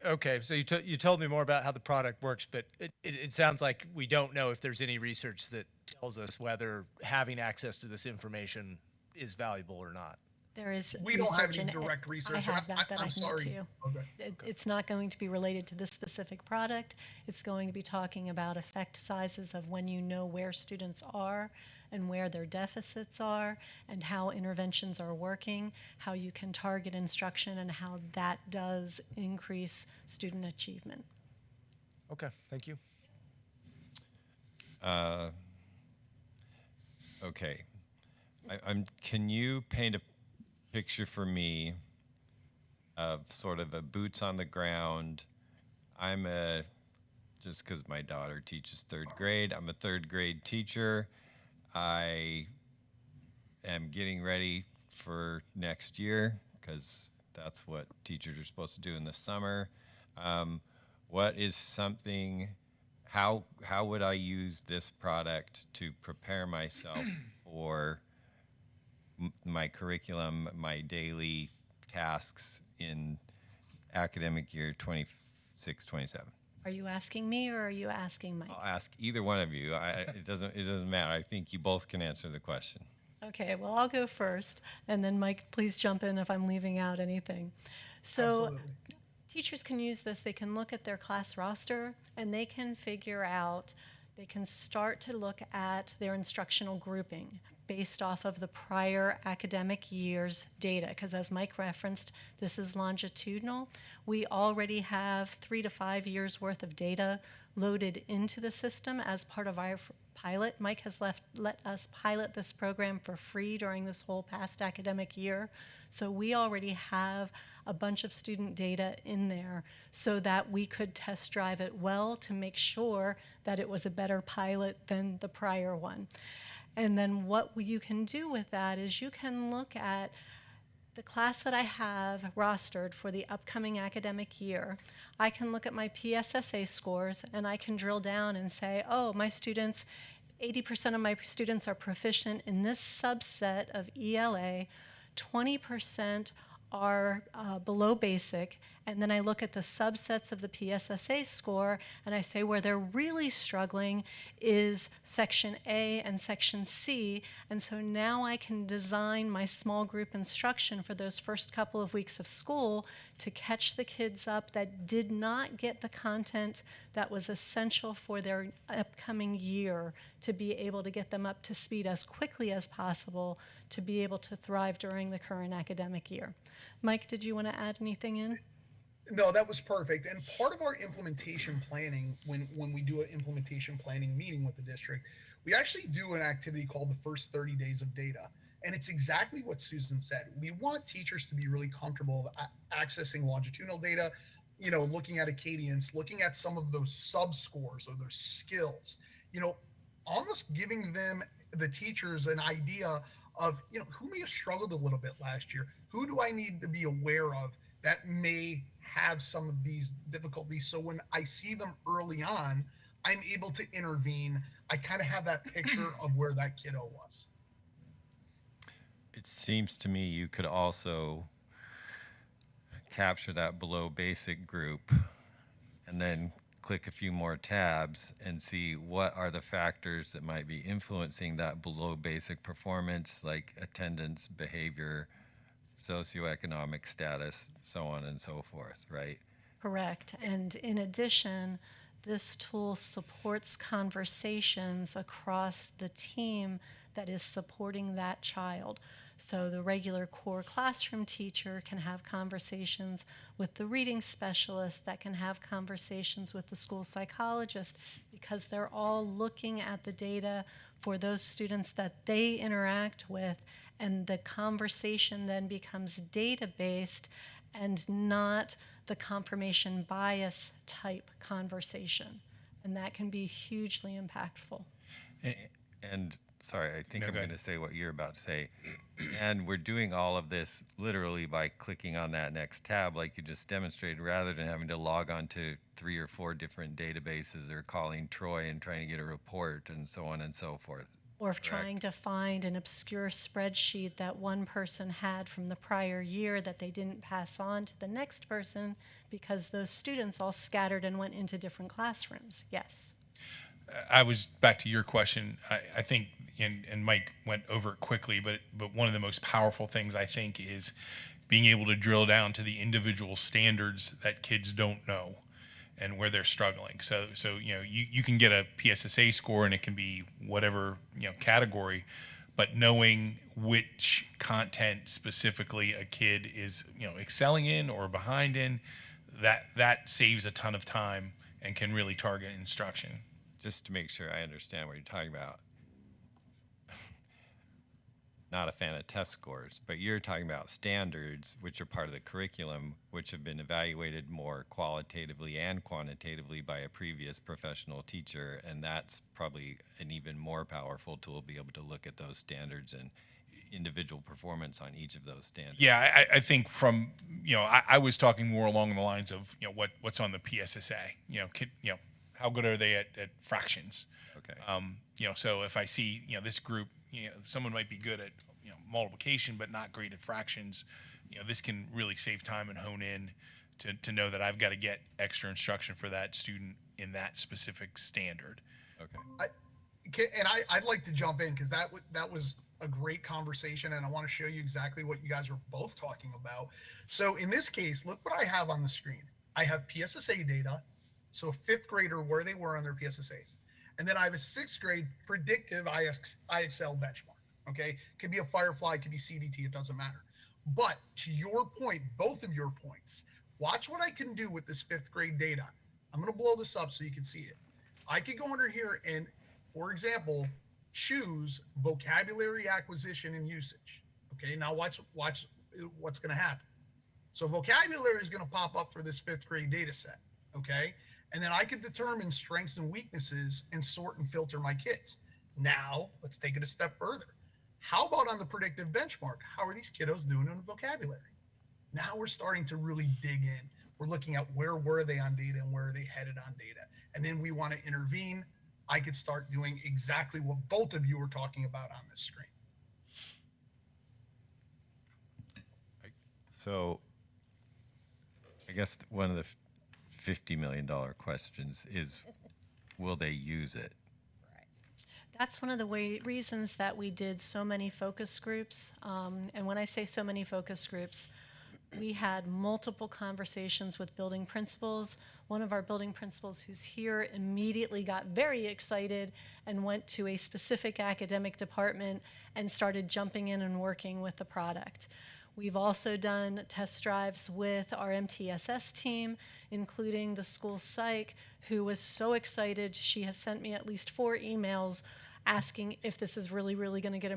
Okay, so you told me more about how the product works, but it sounds like we don't know if there's any research that tells us whether having access to this information is valuable or not. There is We don't have research, any and direct research. I have that I I'm can sorry. get to you. Okay. It's not going to be related to this specific product. It's going to be talking about effect sizes of when you know where students are and where their deficits are and how interventions are working, how you can target instruction, and how that does increase student achievement. Okay, thank you. Okay. Can you paint a picture for me of sort of a boots on the ground? Just because my daughter teaches 3rd grade, I'm a 3rd grade teacher. I am getting ready for next year because that's what teachers are supposed to do in the summer. What is something, how would I use this product to prepare myself for my curriculum, my daily tasks in academic year 26-27? Are you asking me or are you asking Mike? I'll ask either one of you. It doesn't matter. I think you both can answer the question. Okay, well, I'll go first, and then Mike, please jump in if I'm leaving out anything. So Absolutely. teachers can use this. They can look at their class roster, and they can figure out, they can start to look at their instructional grouping based off of the prior academic year's data, because as Mike referenced, this is longitudinal. We already have 3 to 5 years worth of data loaded into the system as part of our pilot. Mike has let us pilot this program for free during this whole past academic year. So we already have a bunch of student data in there so that we could test drive it well to make sure that it was a better pilot than the prior one. And then what you can do with that is you can look at the class that I have rostered for the upcoming academic year. I can look at my PSSA scores and I can drill down and say, oh, my students, 80% of my students are proficient in this subset of ELA, 20% are below basic, and then I look at the subsets of the PSSA score and I say where they're really struggling is section A and section C, and so now I can design my small group instruction for those first couple of weeks of school to catch the kids up that did not get the content that was essential for their upcoming year, to be able to get them up to speed as quickly as possible to be able to thrive during the current academic year. Mike, did you want to add anything in? No, that was perfect. And part of our implementation planning, when we do an implementation planning meeting with the district, we actually do an activity called the first 30 days of data. And it's exactly what Susan said. We want teachers to be really comfortable accessing longitudinal data, looking at Acadians, looking at some of those sub scores or those skills, almost giving them, the teachers, an idea of, who may have struggled a little bit last year. Who do I need to be aware of that may have some of these difficulties? So when I see them early on, I'm able to intervene. I kind of have that picture of where that kiddo was. It seems to me you could also capture that below basic group and then click a few more tabs and see what are the factors that might be influencing that below basic performance, like attendance, behavior, socioeconomic status, so on and so forth, right? Correct. And in addition, this tool supports conversations across the team that is supporting that child. So the regular core classroom teacher can have conversations with the reading specialist, that can have conversations with the school psychologist, because they're all looking at the data for those students that they interact with, and the conversation then becomes data-based and not the confirmation bias type conversation. And that can be hugely impactful. And sorry, I think No, I'm go going ahead. to say what you're about to say. And we're doing all of this literally by clicking on that next tab, like you just demonstrated, rather than having to log on to 3 or 4 different databases or calling Troy and trying to get a report and so on and so forth. Or of Correct. trying to find an obscure spreadsheet that one person had from the prior year that they didn't pass on to the next person because those students all scattered and went into different classrooms. Yes. I was back to your question. I think, and Mike went over it quickly, but one of the most powerful things I think is being able to drill down to the individual standards that kids don't know and where they're struggling. So you can get a PSSA score and it can be whatever category, but knowing which content specifically a kid is excelling in or behind in, that saves a ton of time and can really target instruction. Just to make sure I understand what you're talking about. Not a fan of test scores, but you're talking about standards, which are part of the curriculum, which have been evaluated more qualitatively and quantitatively by a previous professional teacher, and that's probably an even more powerful tool to be able to look at those standards and individual performance on each of those standards. Yeah, I think from I was talking more along the lines of what's on the PSSA. How good are they at fractions? Okay. So if I see this group, someone might be good at multiplication but not great at fractions, this can really save time and hone in to know that I've got to get extra instruction for that student in that specific standard. Okay. I'd like to jump in because that was a great conversation, and I want to show you exactly what you guys are both talking about. So in this case, look what I have on the screen. I have PSSA data, so a 5th grader where they were on their PSSAs. And then I have a 6th grade predictive IXL benchmark. Okay, could be a Firefly, could be CDT, it doesn't matter. But to your point, both of your points, watch what I can do with this 5th grade data. I'm going to blow this up so you can see it. I could go under here and, for example, choose vocabulary acquisition and usage. Okay, now watch what's going to happen. So vocabulary is going to pop up for this 5th grade data set. Okay, and then I could determine strengths and weaknesses and sort and filter my kids. Now let's take it a step further. How about on the predictive benchmark? How are these kiddos doing in vocabulary? Now we're starting to really dig in. We're looking at where were they on data and where are they headed on data. And then we want to intervene. I could start doing exactly what both of you were talking about on this screen. So I guess one of the $50 million questions is, will they use it? That's one of the reasons that we did so many focus groups. And when I say so many focus groups, we had multiple conversations with building principals. One of our building principals who's here immediately got very excited and went to a specific academic department and started jumping in and working with the product. We've also done test drives with our MTSS team, including the school psych, who was so excited. She has sent me at least 4 emails asking if this is really, really going to get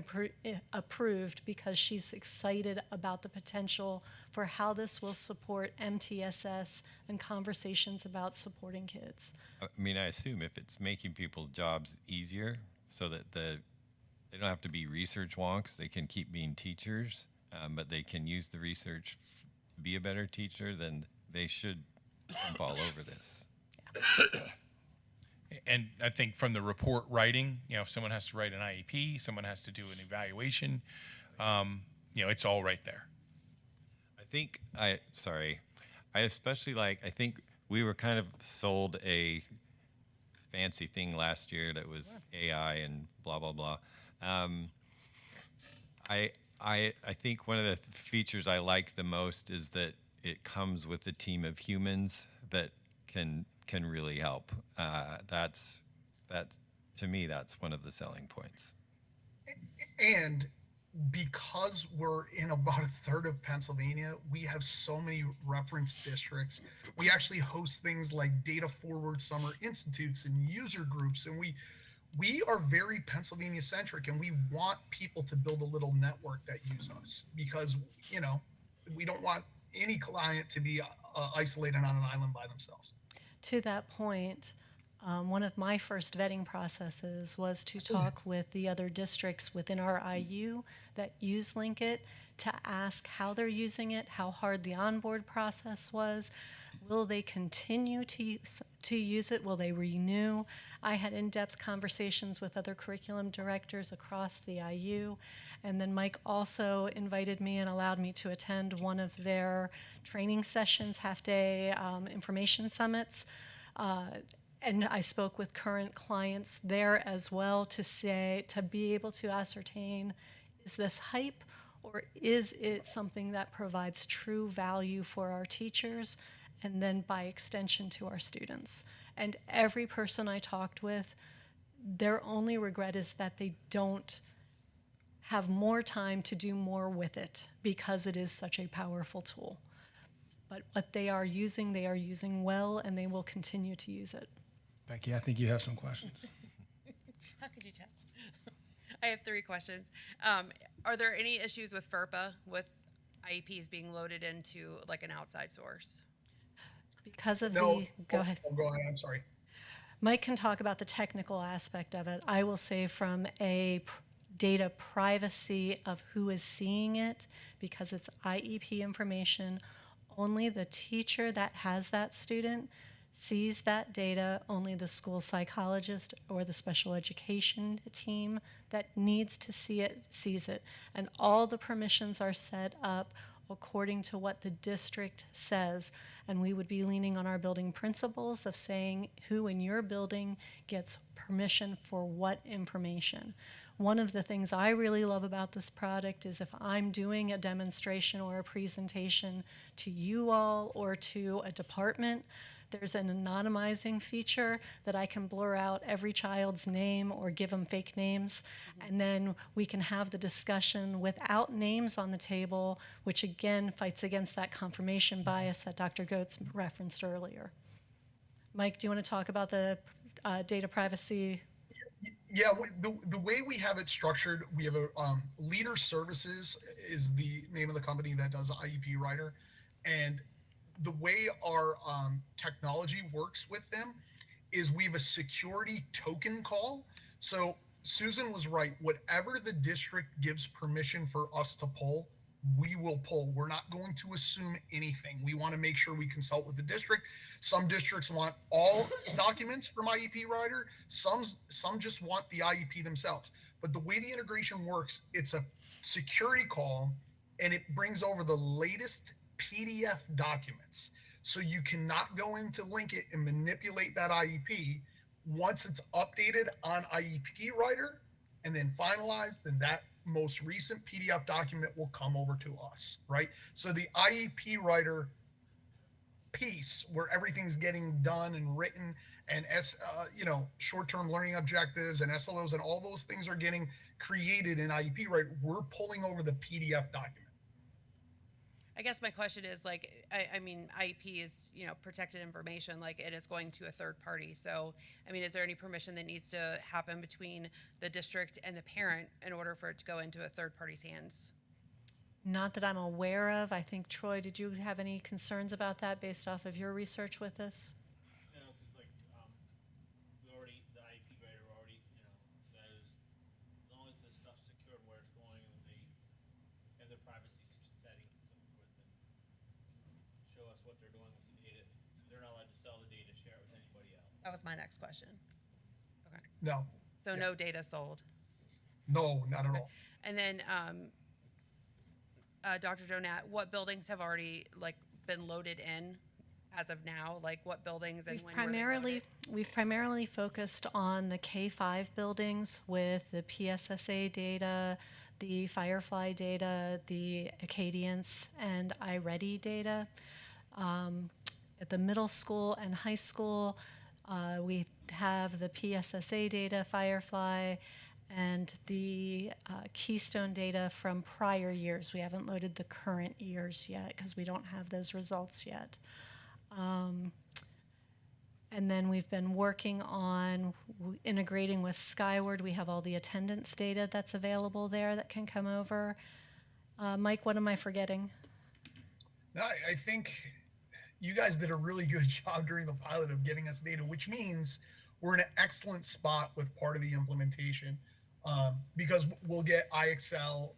approved, because she's excited about the potential for how this will support MTSS and conversations about supporting kids. I mean, I assume if it's making people's jobs easier so that they don't have to be research wonks, they can keep being teachers, but they can use the research to be a better teacher, then they should jump all over this. And I think from the report writing, if someone has to write an IEP, someone has to do an evaluation, it's all right there. I especially I think we were kind of sold a fancy thing last year that was AI and blah, blah, blah. I think one of the features I like the most is that it comes with a team of humans that can really help. That's to me, that's one of the selling points. And because we're in about a third of Pennsylvania, we have so many reference districts. We actually host things like data forward summer institutes and user groups, and we are very Pennsylvania centric, and we want people to build a little network that use us, because we don't want any client to be isolated on an island by themselves. To that point, one of my first vetting processes was to talk with the other districts within our IU that use Linkit to ask how they're using it, how hard the onboard process was. Will they continue to use it? Will they renew? I had in-depth conversations with other curriculum directors across the IU. And then Mike also invited me and allowed me to attend one of their training sessions, half-day information summits. And I spoke with current clients there as well to be able to ascertain, is this hype, or is it something that provides true value for our teachers and then by extension to our students? And every person I talked with, their only regret is that they don't have more time to do more with it, because it is such a powerful tool. But what they are using well, and they will continue to use it. Becky, I think you have some questions. How could you tell? I have 3 questions. Are there any issues with FERPA, with IEPs being loaded into an outside source? Because of No. go ahead. Go ahead, I'm sorry. Mike can talk about the technical aspect of it. I will say from a data privacy of who is seeing it, because it's IEP information, only the teacher that has that student sees that data. Only the school psychologist or the special education team that needs to see it sees it. And all the permissions are set up according to what the district says. And we would be leaning on our building principles of saying who in your building gets permission for what information. One of the things I really love about this product is if I'm doing a demonstration or a presentation to you all or to a department, there's an anonymizing feature that I can blur out every child's name or give them fake names, and then we can have the discussion without names on the table, which again fights against that confirmation bias that Dr. Goetz referenced earlier. Mike, do you want to talk about the data privacy? Yeah, the way we have it structured, we have a Leader Services is the name of the company that does IEP Writer, and the way our technology works with them is we have a security token call. So Susan was right. Whatever the district gives permission for us to pull, we will pull. We're not going to assume anything. We want to make sure we consult with the district. Some districts want all documents from IEP Writer. Some just want the IEP themselves. But the way the integration works, it's a security call, and it brings over the latest PDF documents. So you cannot go into Linkit and manipulate that IEP. Once it's updated on IEP Writer and then finalized, then that most recent PDF document will come over to us, right? So the IEP Writer piece where everything's getting done and written, and short-term learning objectives and SLOs and all those things are getting created in IEP Writer, we're pulling over the PDF document. I guess my question is like, I mean, IEP is, you know, protected information, like it is going to a third party. So, I mean, is there any permission that needs to happen between the district and the parent in order for it to go into a third party's hands? Not that I'm aware of. I think, Troy, did you have any concerns about that based off of your research with this? No, because like we already the IEP writer already, you know, that is as long as the stuff's secured where it's going and they have their privacy settings and so forth and show us what they're doing with the data. They're not allowed to sell the data, share it with anybody else. That was my next question. Okay. No. So no data sold. No, not at all. And then, Dr. Donat, what buildings have already like been loaded in as of now? Like what buildings and when were they loaded? We've primarily focused on the K-5 buildings with the PSSA data, the Firefly data, the Acadience and iReady data. At the middle school and high school, we have the PSSA data, Firefly, and the Keystone data from prior years. We haven't loaded the current years yet because we don't have those results yet. And then we've been working on integrating with Skyward. We have all the attendance data that's available there that can come over. Mike, what am I forgetting? No, I think you guys did a really good job during the pilot of getting us data, which means we're in an excellent spot with part of the implementation. Because we'll get IXL.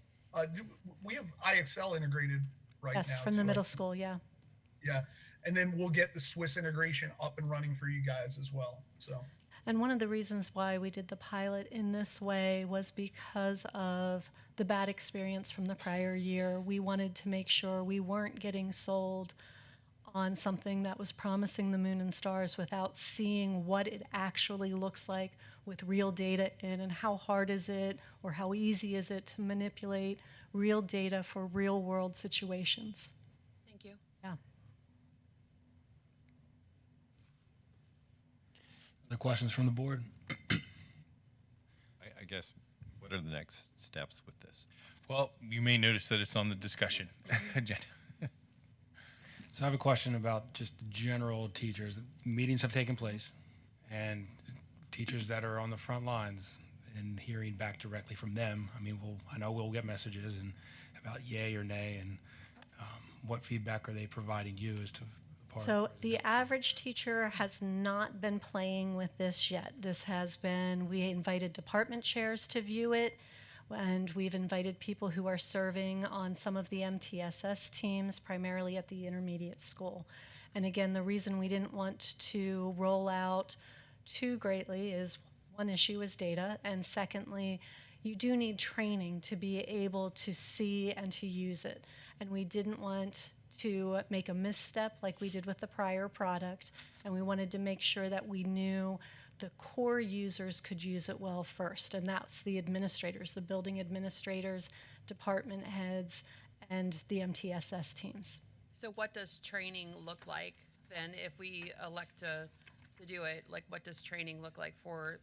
We have IXL integrated right now. Yes, from the middle school, yeah. Yeah, and then we'll get the Swiss integration up and running for you guys as well. So. And one of the reasons why we did the pilot in this way was because of the bad experience from the prior year. We wanted to make sure we weren't getting sold on something that was promising the moon and stars without seeing what it actually looks like with real data in, and how hard is it or how easy is it to manipulate real data for real world situations. Thank you. Yeah. Other questions from the board? I guess, what are the next steps with this? Well, you may notice that it's on the discussion agenda. So I have a question about just general teachers. Meetings have taken place, and teachers that are on the front lines and hearing back directly from them. I mean, I know we'll get messages and about yay or nay, and what feedback are they providing you as to part? So the average teacher has not been playing with this yet. This has been, we invited department chairs to view it, and we've invited people who are serving on some of the MTSS teams, primarily at the intermediate school. And again, the reason we didn't want to roll out too greatly is one issue is data, and secondly, you do need training to be able to see and to use it. And we didn't want to make a misstep like we did with the prior product, and we wanted to make sure that we knew the core users could use it well first, and that's the administrators, the building administrators, department heads, and the MTSS teams. So what does training look like then if we elect to do it? Like what does training look like for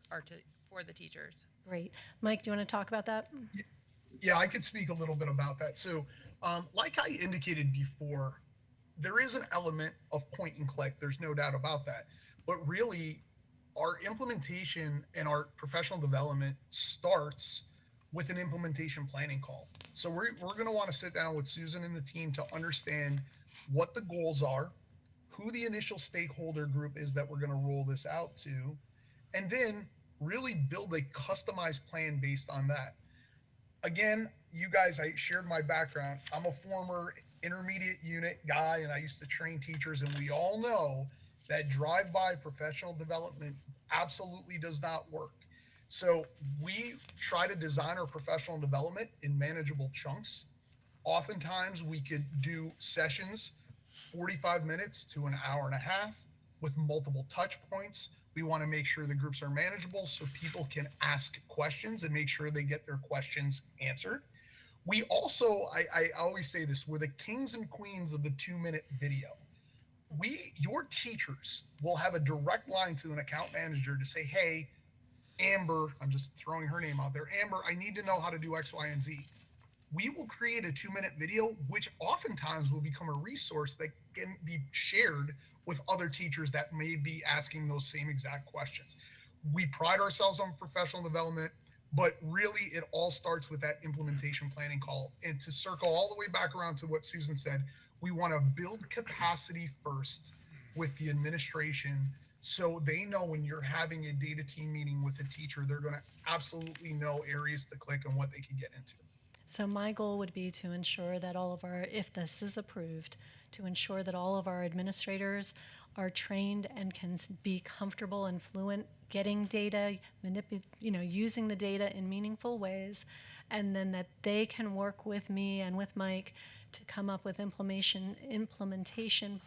the teachers? Great. Mike, do you want to talk about that? Yeah, I could speak a little bit about that. So like I indicated before, there is an element of point and click. There's no doubt about that. But really, our implementation and our professional development starts with an implementation planning call. So we're going to want to sit down with Susan and the team to understand what the goals are, who the initial stakeholder group is that we're going to roll this out to, and then really build a customized plan based on that. Again, you guys, I shared my background. I'm a former intermediate unit guy, and I used to train teachers, and we all know that drive-by professional development absolutely does not work. So we try to design our professional development in manageable chunks. Oftentimes we could do sessions, 45 minutes to an hour and a half with multiple touch points. We want to make sure the groups are manageable so people can ask questions and make sure they get their questions answered. We also, I always say this, we're the kings and queens of the 2-minute video. Your teachers will have a direct line to an account manager to say, hey, Amber, I'm just throwing her name out there. Amber, I need to know how to do X, Y, and Z. we will create a 2-minute video, which oftentimes will become a resource that can be shared with other teachers that may be asking those same exact questions. We pride ourselves on professional development, but really it all starts with that implementation planning call. And to circle all the way back around to what Susan said, we want to build capacity first with the administration, so they know when you're having a data team meeting with a teacher, they're going to absolutely know areas to click and what they can get into. So my goal would be to ensure that all of our, if this is approved, to ensure that all of our administrators are trained and can be comfortable and fluent getting data, using the data in meaningful ways, and then that they can work with me and with Mike to come up with implementation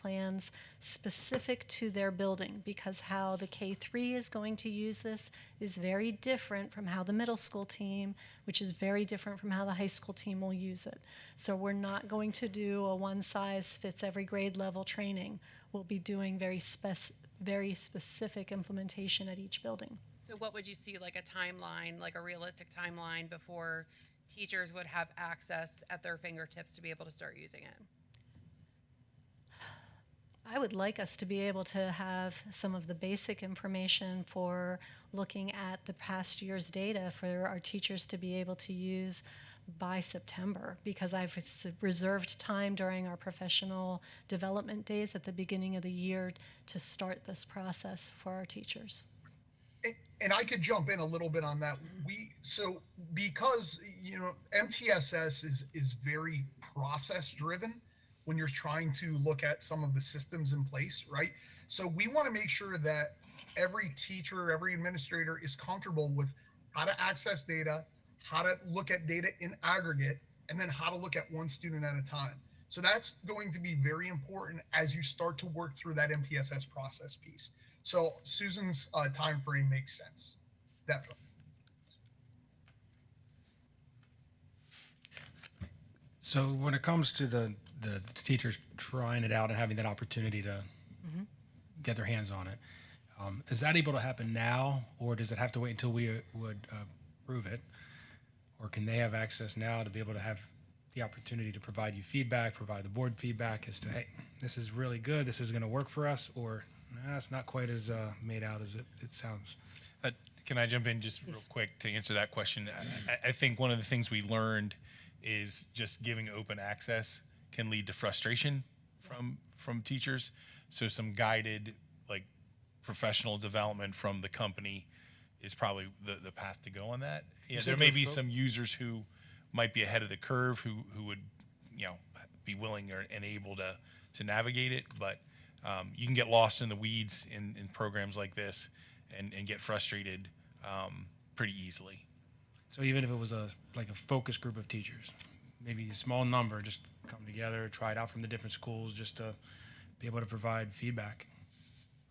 plans specific to their building, because how the K-3 is going to use this is very different from how the middle school team, which is very different from how the high school team will use it. So we're not going to do a one-size-fits-every grade level training. We'll be doing very specific implementation at each building. So what would you see, like a timeline, like a realistic timeline before teachers would have access at their fingertips to be able to start using it? I would like us to be able to have some of the basic information for looking at the past year's data for our teachers to be able to use by September, because I've reserved time during our professional development days at the beginning of the year to start this process for our teachers. And I could jump in a little bit on that. Because MTSS is very process driven when you're trying to look at some of the systems in place, right? So we want to make sure that every teacher, every administrator is comfortable with how to access data, how to look at data in aggregate, and then how to look at one student at a time. So that's going to be very important as you start to work through that MTSS process piece. So Susan's time frame makes sense, definitely. So when it comes to the teachers trying it out and having that opportunity to get their hands on it, is that able to happen now, or does it have to wait until we would approve it? Or can they have access now to be able to have the opportunity to provide you feedback, provide the board feedback as to, hey, this is really good, this is going to work for us, or nah, it's not quite as made out as it sounds? Can I jump in just real quick to answer that question? I think one of the things we learned is just giving open access can lead to frustration from teachers. So some guided, like, professional development from the company is probably the path to go on that. Yeah, there may be some users who might be ahead of the curve who would, be willing and able to navigate it, but you can get lost in the weeds in programs like this and get frustrated pretty easily. So even if it was a focus group of teachers, maybe a small number, just come together, try it out from the different schools, just to be able to provide feedback.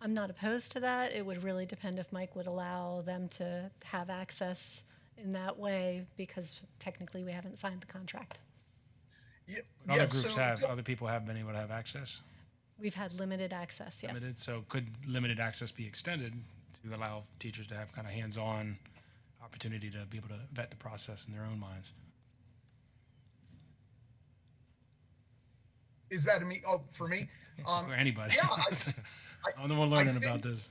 I'm not opposed to that. It would really depend if Mike would allow them to have access in that way, because technically we haven't signed the contract. But other people have been able to have access? We've had limited access, yes. Limited, so could limited access be extended to allow teachers to have kind of hands-on opportunity to be able to vet the process in their own minds? Is that me? Oh, for me? Or anybody. Yeah, I'm the one learning about this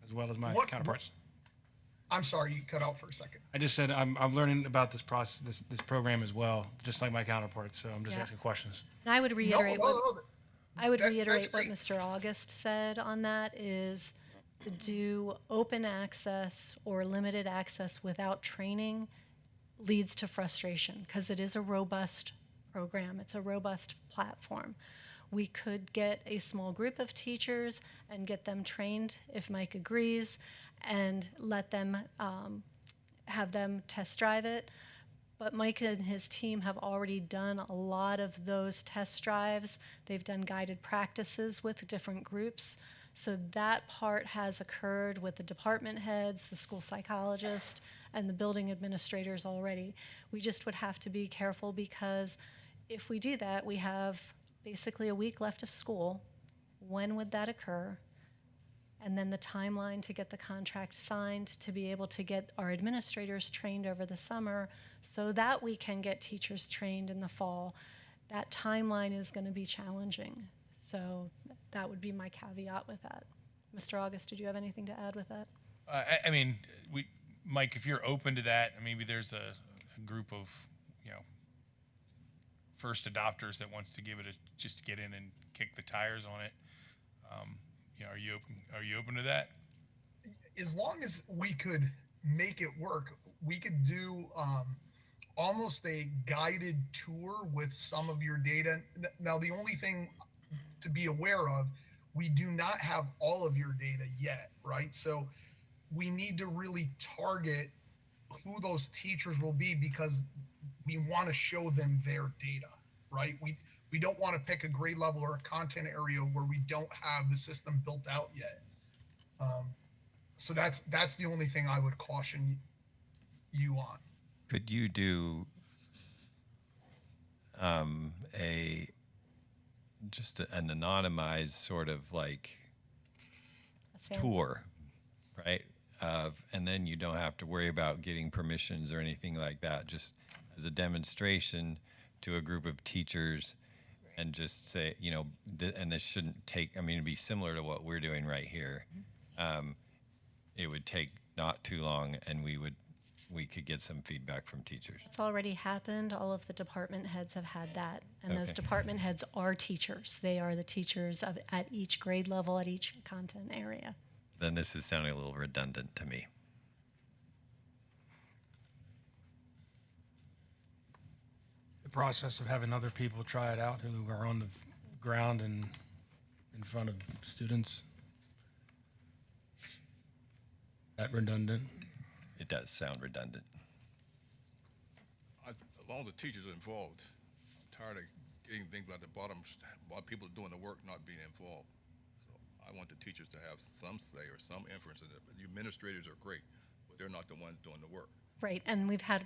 as well as my counterparts. I'm sorry, you cut out for a second. I just said I'm learning about this process, this program as well, just like my counterparts. So I'm just asking questions. And I would reiterate what great. Mr. August said on that is to do open access or limited access without training leads to frustration, because it is a robust program. It's a robust platform. We could get a small group of teachers and get them trained, if Mike agrees, and let them have them test drive it. But Mike and his team have already done a lot of those test drives. They've done guided practices with different groups. So that part has occurred with the department heads, the school psychologist, and the building administrators already. We just would have to be careful, because if we do that, we have basically a week left of school. When would that occur? and then the timeline to get the contract signed, to be able to get our administrators trained over the summer so that we can get teachers trained in the fall. That timeline is going to be challenging. So that would be my caveat with that. Mr. August, did you have anything to add with that? I mean, Mike, if you're open to that, maybe there's a group of, first adopters that wants to give it just to get in and kick the tires on it. Are you open? Are you open to that? As long as we could make it work, we could do almost a guided tour with some of your data. Now, the only thing to be aware of, we do not have all of your data yet, right? So we need to really target who those teachers will be because we want to show them their data, right? We don't want to pick a grade level or a content area where we don't have the system built out yet. So that's the only thing I would caution you on. Could you do just an anonymized sort of like tour, right? And then you don't have to worry about getting permissions or anything like that. Just as a demonstration to a group of teachers, and just say, and this shouldn't take. I mean, it'd be similar to what we're doing right here. It would take not too long, and we could get some feedback from teachers. It's already happened. All of the department heads have had that. And those Okay. department heads are teachers. They are the teachers at each grade level, at each content area. Then this is sounding a little redundant to me. The process of having other people try it out who are on the ground and in front of students. That redundant? It does sound redundant. As long as the teachers are involved, I'm tired of getting things like the bottom, while people are doing the work not being involved. So I want the teachers to have some say or some inference in it. The administrators are great, but they're not the ones doing the work. Right, and we've had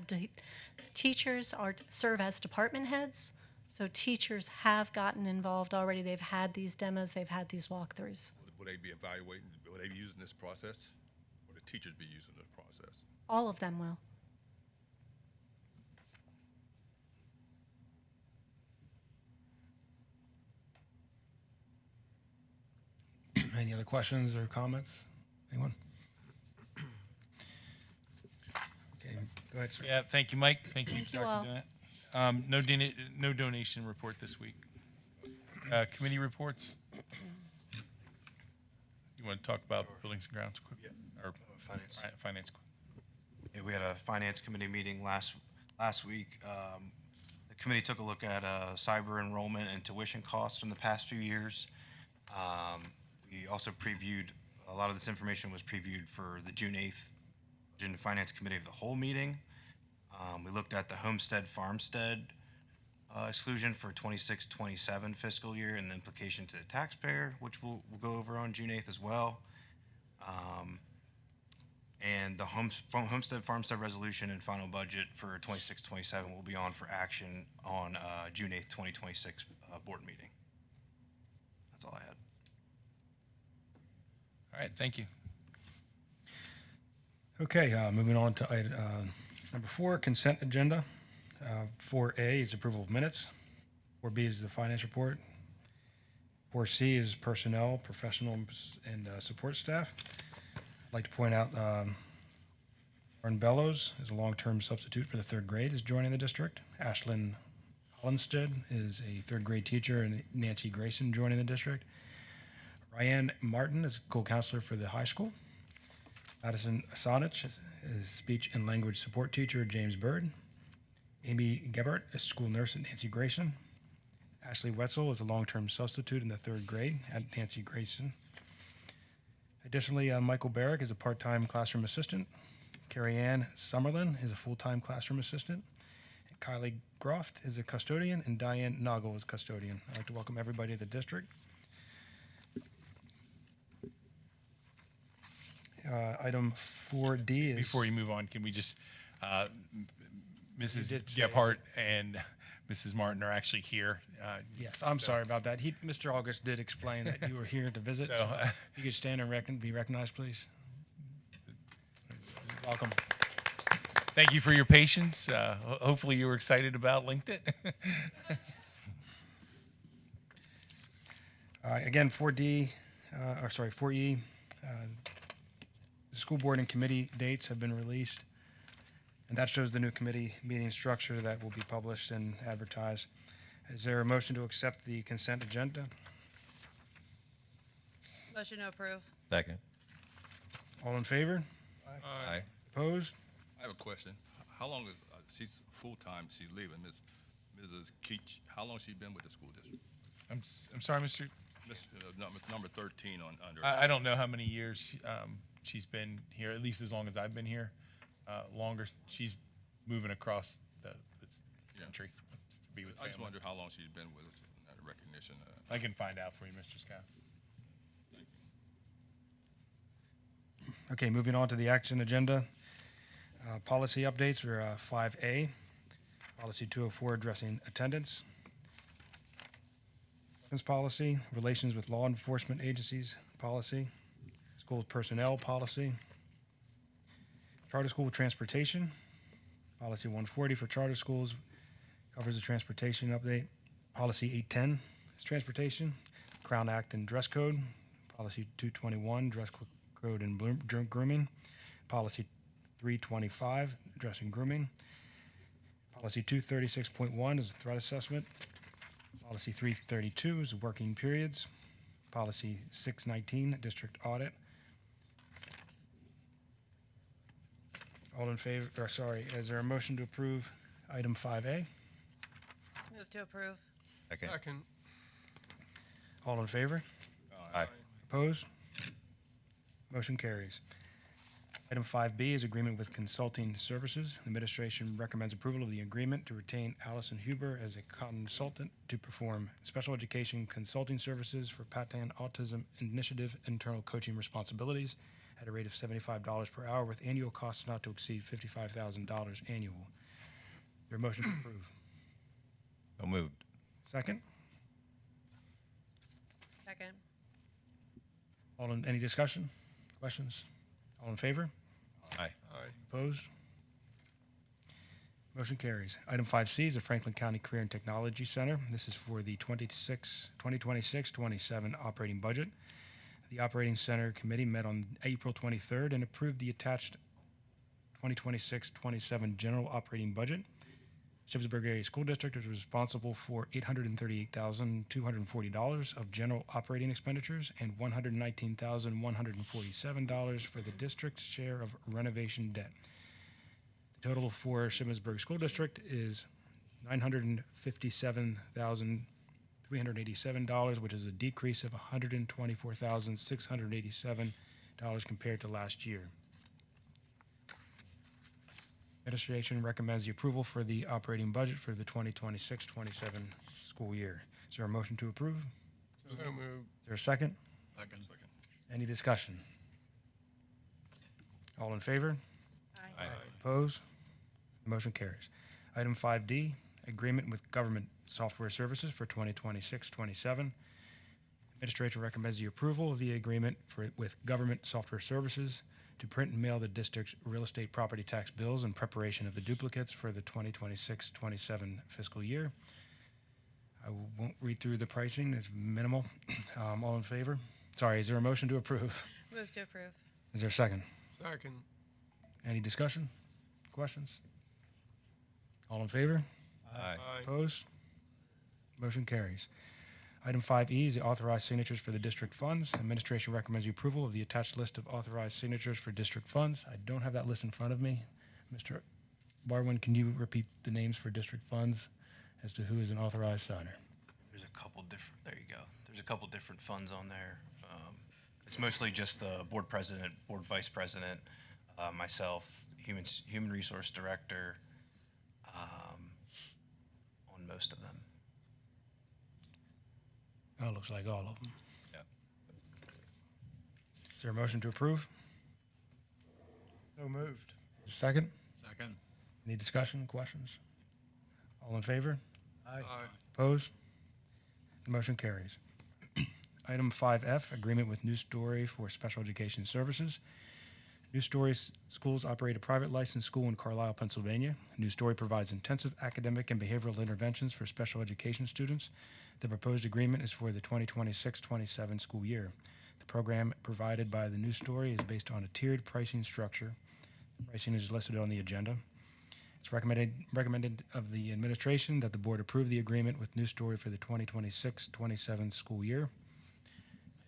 teachers serve as department heads, so teachers have gotten involved already. They've had these demos, they've had these walkthroughs. Will they be evaluating, will they be using this process? Or the teachers be using this process? All of them will. Any other questions or comments? Anyone? Okay, go ahead, sir. Yeah, thank you, Mike. Thank you, Thank you Dr. all. Donat. No donation report this week. Committee reports? You want to talk about buildings and grounds quick? Or Finance. Finance. Yeah, we had a finance committee meeting last week. The committee took a look at cyber enrollment and tuition costs from the past few years. We also previewed, a lot of this information was previewed for the June 8th Budget and Finance Committee of the whole meeting. We looked at the homestead farmstead exclusion for 26-27 fiscal year and the implication to the taxpayer, which we'll go over on June 8th as well. And the homestead farmstead resolution and final budget for 26-27 will be on for action on June 8th, 2026 board meeting. That's all I had. All right, thank you. Okay, moving on to number 4, consent agenda. 4A is approval of minutes. 4B is the finance report. 4C is personnel, professionals, and support staff. I'd like to point out Lauren Bellows is a long-term substitute for the 3rd grade, is joining the district. Ashlyn Hollinstead is a 3rd grade teacher, and Nancy Grayson joining the district. Ryan Martin is school counselor for the high school. Madison Asanich is speech and language support teacher, James Bird. Amy Gebert is school nurse at Nancy Grayson. Ashley Wetzel is a long-term substitute in the 3rd grade at Nancy Grayson. Additionally, Michael Barrick is a part-time classroom assistant. Carrie Ann Summerlin is a full-time classroom assistant. And Kylie Groft is a custodian, and Diane Noggle is custodian. I'd like to welcome everybody to the district. Item 4D is... Before you move on, can we just, Mrs. did say- Gephardt and Mrs. Martin are actually here. Yes, I'm sorry about that. Mr. August did explain that you were here to visit. So, So, you could stand and be recognized, please. Welcome. Thank you for your patience. Hopefully you were excited about LinkedIn. Again, 4E, the school board and committee dates have been released, and that shows the new committee meeting structure that will be published and advertised. Is there a motion to accept the consent agenda? Motion to approve. Second. All in favor? Aye. Opposed? I have a question. How long is, she's full-time, she's leaving, Mrs. Keach, how long has she been with the school district? I'm sorry, Mr. Number 13 on under. I don't know how many years she's been here, at least as long as I've been here. Longer. She's moving across the country to be with I just family. wonder how long she's been with us, that recognition. I can find out for you, Mr. Scott. Okay, moving on to the action agenda. Policy updates for 5A. Policy 204, addressing attendance. Weapons policy, relations with law enforcement agencies policy, school personnel policy, charter school transportation, policy 140 for charter schools covers the transportation update. Policy 810 is transportation, Crown Act and dress code, policy 221, dress code and grooming, policy 325, dress and grooming, policy 236.1 is threat assessment, policy 332 is working periods, policy 619, district audit. All in favor, or sorry, is there a motion to approve item 5A? Move to approve. Second. All in favor? Aye. Opposed? Motion carries. Item 5B is agreement with consulting services. The administration recommends approval of the agreement to retain Allison Huber as a consultant to perform special education consulting services for Patan Autism Initiative internal coaching responsibilities at a rate of $75 per hour with annual costs not to exceed $55,000 annual. Is there a motion to approve? So moved. Second? Second. Any discussion? Questions? All in favor? Aye. Opposed? Motion carries. Item 5C is the Franklin County Career and Technology Center. This is for the 2026-27 operating budget. The Operating Center Committee met on April 23rd and approved the attached 2026-27 general operating budget. Shippensburg Area School District is responsible for $838,240 of general operating expenditures and $119,147 for the district's share of renovation debt. The total for Shippensburg School District is $957,387, which is a decrease of $124,687 compared to last year. Administration recommends the approval for the operating budget for the 2026-27 school year. Is there a motion to approve? So moved. Is there a second? Second. Any discussion? All in favor? Aye. Opposed? Motion carries. Item 5D, agreement with government software services for 2026-27. Administration recommends the approval of the agreement with government software services to print and mail the district's real estate property tax bills in preparation of the duplicates for the 2026-27 fiscal year. I won't read through the pricing, it's minimal. All in favor? Sorry, is there a motion to approve? Move to approve. Is there a second? Second. Any discussion? Questions? All in favor? Aye. Opposed? Motion carries. Item 5E is the authorized signatures for the district funds. Administration recommends the approval of the attached list of authorized signatures for district funds. I don't have that list in front of me. Mr. Barwin, can you repeat the names for district funds as to who is an authorized signer? There's a couple different, there you go. There's a couple different funds on there. It's mostly just the board president, board vice president, myself, human resource director, on most of them. Oh, looks like all of them. Yeah. Is there a motion to approve? So moved. Second? Second. Any discussion, questions? All in favor? Aye. Opposed? The motion carries. Item 5F, agreement with New Story for special education services. New Story schools operate a private licensed school in Carlisle, Pennsylvania. New Story provides intensive academic and behavioral interventions for special education students. The proposed agreement is for the 2026-27 school year. The program provided by the New Story is based on a tiered pricing structure. Pricing is listed on the agenda. It's recommended of the administration that the board approve the agreement with New Story for the 2026-27 school year.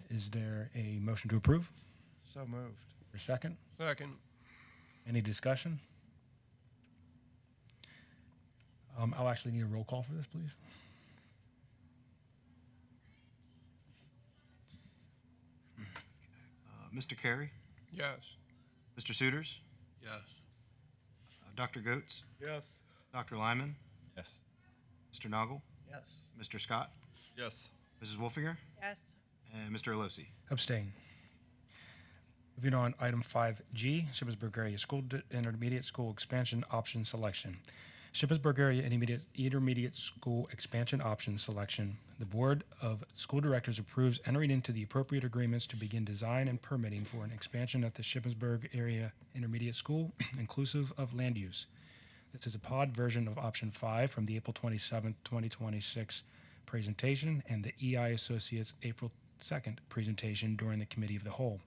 Is there a motion to approve? So moved. For a second? Second. Any discussion? I'll actually need a roll call for this, please. Mr. Carey, Yes. Mr. Suiters, Yes. Dr. Goetz, Yes. Dr. Lyman, Yes. Mr. Noggle, Yes. Mr. Scott, Yes. Mrs. Wolfinger, Yes. and Mr. Alosi. Abstain. Moving on, item 5G, Shippensburg Area School Intermediate School Expansion Option Selection. Shippensburg Area Intermediate School Expansion Option Selection. The Board of School Directors approves entering into the appropriate agreements to begin design and permitting for an expansion at the Shippensburg Area Intermediate School, inclusive of land use. This is a pod version of Option 5 from the April 27th, 2026 presentation and the EI Associates April 2nd presentation during the Committee of the Whole.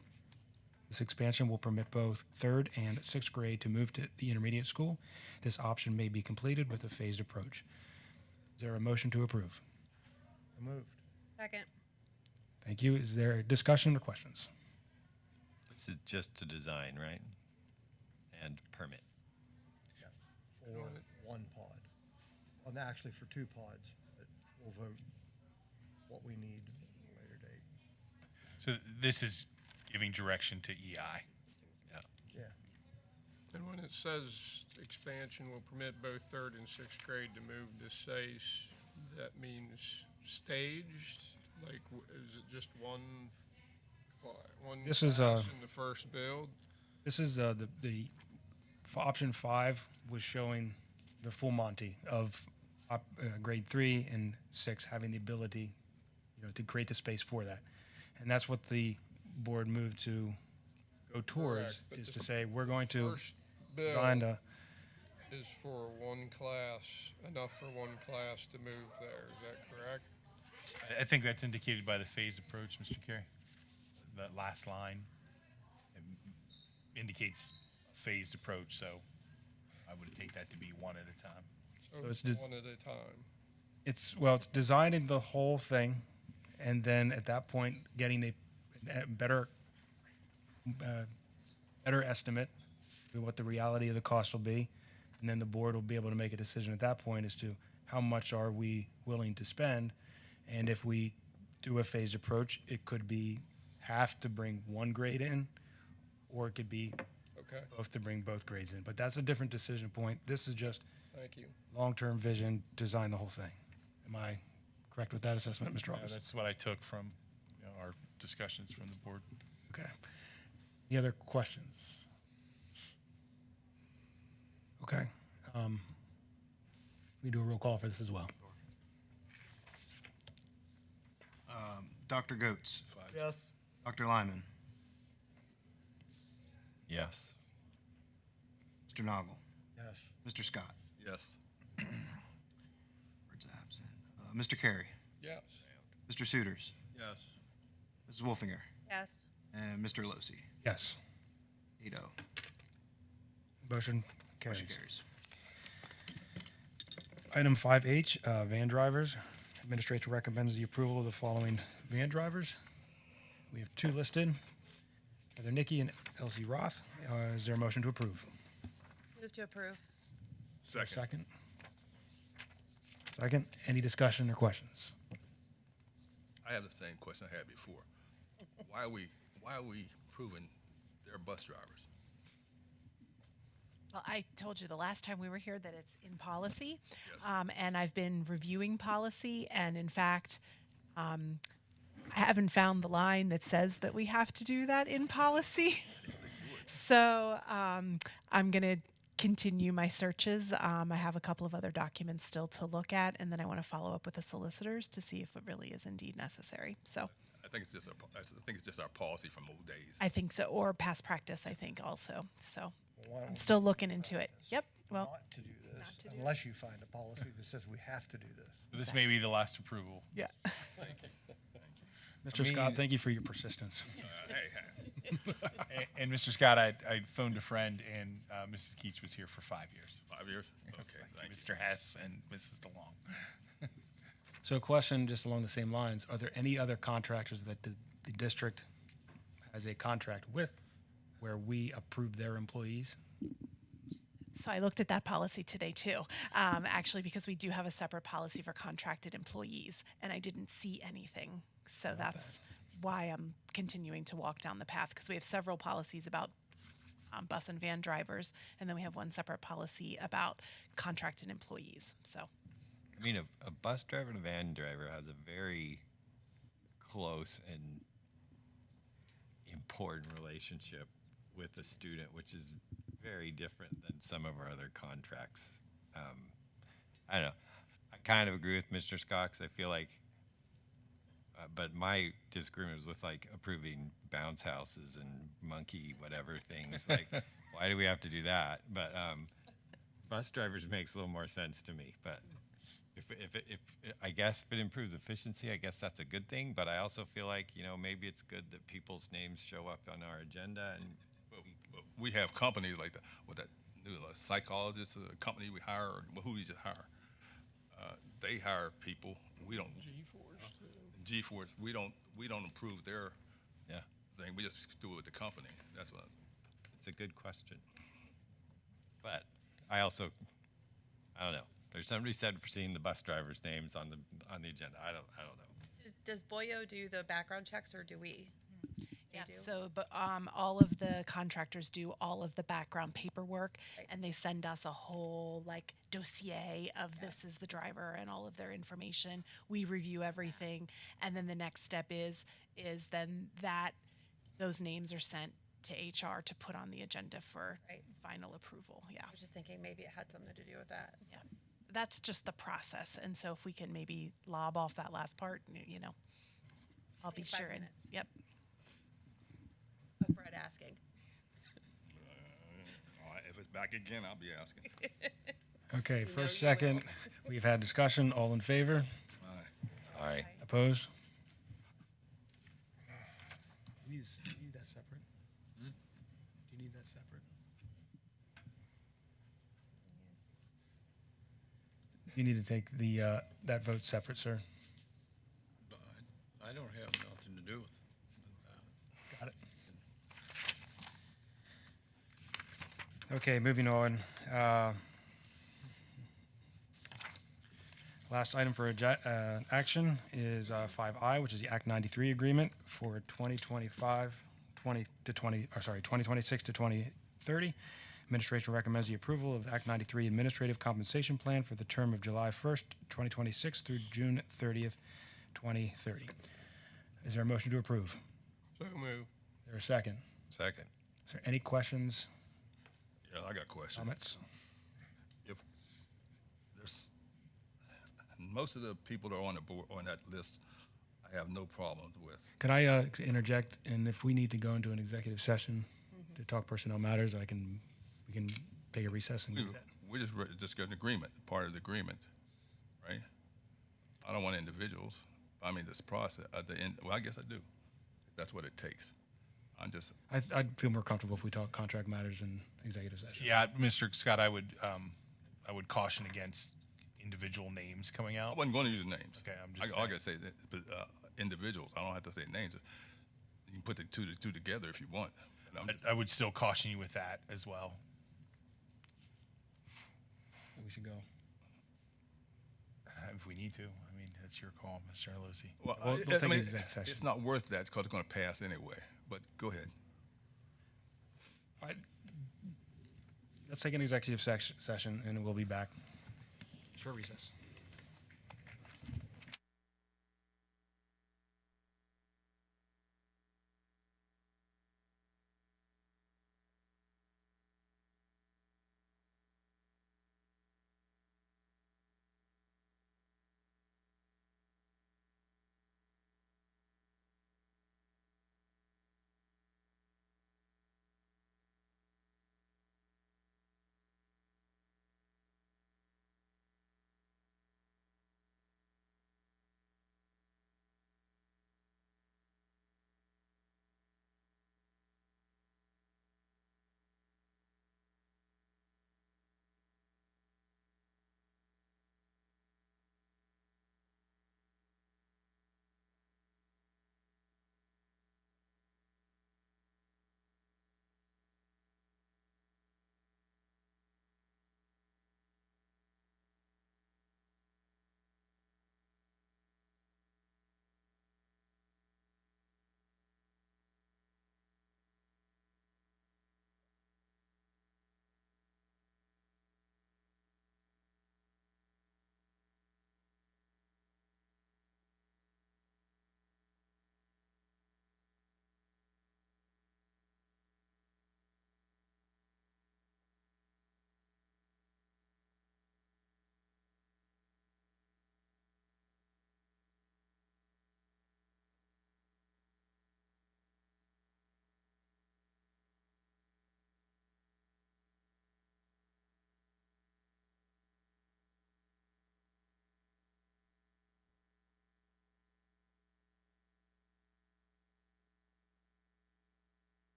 This expansion will permit both 3rd and 6th grade to move to the intermediate school. This option may be completed with a phased approach. Is there a motion to approve? Moved. Second. Thank you. Is there discussion or questions? This is just to design, right? And permit. For one pod. Well, no, actually for two pods, but we'll vote what we need at a later date. So this is giving direction to EI. Yeah. And when it says expansion will permit both 3rd and 6th grade to move to SACE, that means staged? Like, is it just one This is, class in the first build? This is the option 5 was showing the full Monty of grade 3 and 6 having the ability, to create the space for that, and that's what the board moved to go towards. Correct, but is the to say we're going to first design bill a. is for one class, enough for one class to move there, is that correct? I think that's indicated by the phase approach, Mr. Carey. That last line indicates a phased approach, so I would take that to be one at a time. So it's it's one at a time. It's designing the whole thing, and then at that point getting a better estimate of what the reality of the cost will be, and then the board will be able to make a decision at that point as to how much are we willing to spend, and if we do a phased approach, it could be half to bring one grade in, or it could be Okay, both to bring both grades in. But that's a different decision point. This is just thank you. long-term vision, design the whole thing. Am I correct with that assessment, Mr. Yeah, August? that's what I took from our discussions from the board. Okay. Any other questions? Okay. We do a roll call for this as well. Dr. Goetz, Yes. Dr. Lyman, Yes. Mr. Noggle, Yes. Mr. Scott, Yes. Bird's absent. Mr. Carey, Yes. Mr. Suiters, Yes. Mrs. Wolfinger, Yes. and Mr. Alosi. Yes. 8-0. Motion Motion carries. carries. Item 5H, van drivers. Administrator recommends the approval of the following van drivers. We have 2 listed. Heather Nicky and Elsie Roth. Is there a motion to approve? Move to approve. Second. Second. Any discussion or questions? I have the same question I had before. Why are we proving their bus drivers? Well, I told you the last time we were here that it's in policy, Yes. and I've been reviewing policy, and in fact, I haven't found the line that says that we have to do that in policy. So I'm going to continue my searches. I have a couple of other documents still to look at, and then I want to follow up with the solicitors to see if it really is indeed necessary. So I think it's just our policy from old days. I think so, or past practice, I think also. So I'm still looking into it. Yep. Well, Not to do this, unless you find a policy that says we have to do this. This may be the last approval. Yeah. Mr. Scott, thank you for your persistence. And Mr. Scott, I phoned a friend, and Mrs. Keach was here for 5 years. 5 years? Yes, Okay, thank you, Mr. Hess and Mrs. DeLong. So a question just along the same lines, are there any other contractors that the district has a contract with where we approve their employees? so I looked at that policy today too, actually, because we do have a separate policy for contracted employees, and I didn't see anything. So that's why I'm continuing to walk down the path, because we have several policies about bus and van drivers, and then we have one separate policy about contracted employees. So I mean, a bus driver and a van driver has a very close and important relationship with the student, which is very different than some of our other contracts. I don't know. I kind of agree with Mr. Scott, 'cause I feel like, but my disagreement was with like approving bounce houses and monkey whatever things. Like, why do we have to do that? But bus drivers makes a little more sense to me. But if I guess if it improves efficiency, I guess that's a good thing. But I also feel like, you know, maybe it's good that people's names show up on our agenda. And We have companies like that, with that new psychologist, company we hire, or who we just hire. They hire people. We don't. G-Force. We don't approve their thing. We just do it with the company. That's what. It's a good question. But I also, I don't know. There's somebody said for seeing the bus drivers' names on the agenda. I don't know. Does Boyo do the background checks, or do we? yeah, so but all of the contractors do all of the background paperwork, and they send us a whole like dossier of this is the driver and all of their information. We review everything, and then the next step is then that those names are sent to HR to put on the agenda for final approval. Yeah. I was just thinking maybe it had something to do with that. Yeah. That's just the process, and so if we can maybe lob off that last part, you know, I'll be Save 5 sure. And minutes. yep. Of Fred asking. All right, if it's back again, I'll be asking. Okay, first, second, we've had discussion. All in favor? Aye. Opposed? Do you need that separate? Do you need that separate? You need to take the that vote separate, sir. I don't have nothing to do with that. Got it. Okay, moving on. Last item for action is 5I, which is the Act 93 agreement for 2026 to 2030. Administration recommends the approval of Act 93 Administrative Compensation Plan for the term of July 1st, 2026 through June 30th, 2030. Is there a motion to approve? So move. Is there a second? Second. Is there any questions? Yeah, I got questions. Comments? If there's most of the people that are on the board on that list, I have no problems with. Could I interject? And if we need to go into an executive session to talk personnel matters, we can take a recess and do that. We just got an agreement, part of the agreement, right? I don't want individuals. I mean, this process at the end. Well, I guess I do. That's what it takes. I'd feel more comfortable if we talk contract matters in executive session. Yeah, Mr. Scott, I would caution against individual names coming out. I wasn't going to use names. Okay, I'm just I gotta say that, but individuals. I don't have to say names. You can put the two together if you want. I would still caution you with that as well. We should go. If we need to. I mean, that's your call, Mr. Alosi. Well, We'll take an exec session. It's not worth that because it's going to pass anyway. But go ahead. Let's take an executive session, and we'll be back. Short recess.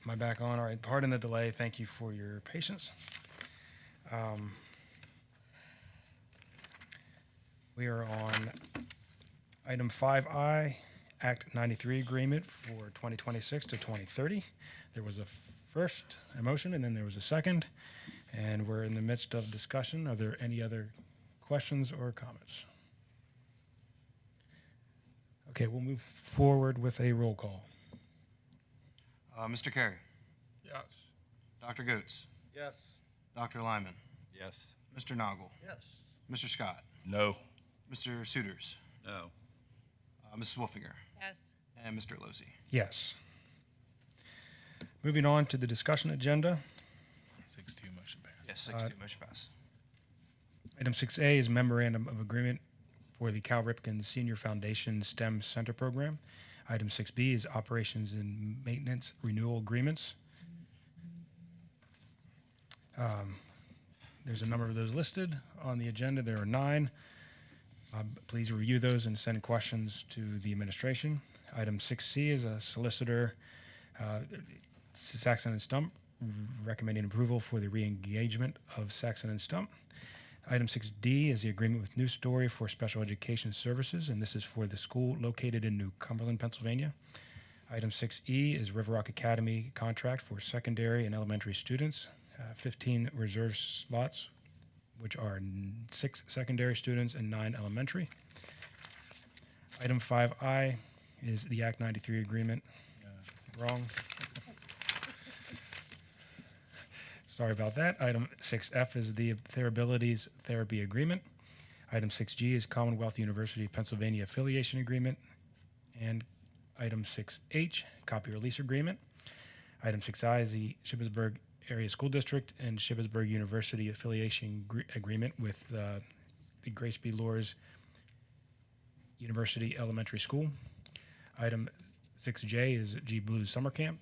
Am I back on? All right, pardon the delay. Thank you for your patience. We are on item 5I, Act 93 agreement for 2026 to 2030. There was a motion, and then there was a second, and we're in the midst of discussion. Are there any other questions or comments? Okay, we'll move forward with a roll call. Mr. Carey, Yes. Dr. Goetz, Yes. Dr. Lyman, Yes. Mr. Noggle, Yes. Mr. Scott, No. Mr. Suiters, No. Mrs. Wolfinger, Yes. and Mr. Losey. Yes. Moving on to the discussion agenda. 6-2 motion passed. Yes, 6-2, motion pass. Item 6A is memorandum of agreement for the Cal Ripken Senior Foundation STEM Center Program. Item 6B is operations and maintenance renewal agreements. There's a number of those listed on the agenda. There are 9. Please review those and send questions to the administration. Item 6C is a solicitor, Saxon and Stump, recommending approval for the re-engagement of Saxon and Stump. Item 6D is the agreement with New Story for special education services, and this is for the school located in New Cumberland, Pennsylvania. Item 6E is River Rock Academy contract for secondary and elementary students, 15 reserve slots, which are 6 secondary students and 9 elementary. Item 5I is the Act 93 agreement. Wrong. Sorry about that. Item 6F is the Therabilities Therapy Agreement. Item 6G is Commonwealth University of Pennsylvania Affiliation Agreement. And item 6H, Copy Release Agreement. Item 6I is the Shippensburg Area School District and Shippensburg University Affiliation Agreement with the Grace B. Loers University Elementary School. Item 6J is G Blues Summer Camp.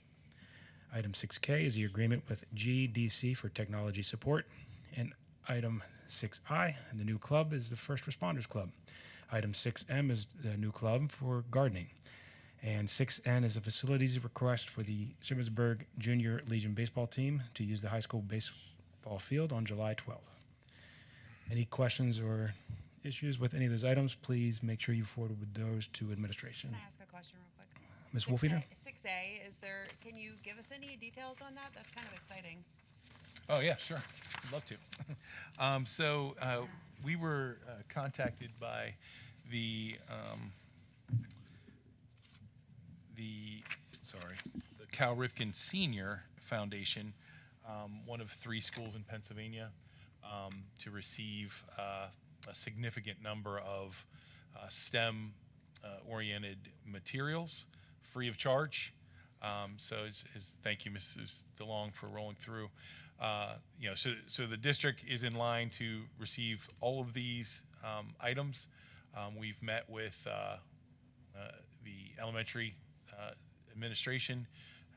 Item 6K is the agreement with GDC for technology support. And item 6I, and the new club, is the First Responders Club. Item 6M is the new club for gardening. And 6N is a facilities request for the Shippensburg Junior Legion baseball team to use the high school baseball field on July 12th. Any questions or issues with any of those items, please make sure you forward with those to administration. Can I ask a question real quick? Ms. Wolfinger? 6A, can you give us any details on that? That's kind of exciting. Oh, yeah, sure. I'd love to. We were contacted by the Cal Ripken Senior Foundation, one of 3 schools in Pennsylvania, to receive a significant number of STEM-oriented materials free of charge. Thank you, Mrs. DeLong, for rolling through. So the district is in line to receive all of these items. We've met with the elementary administration,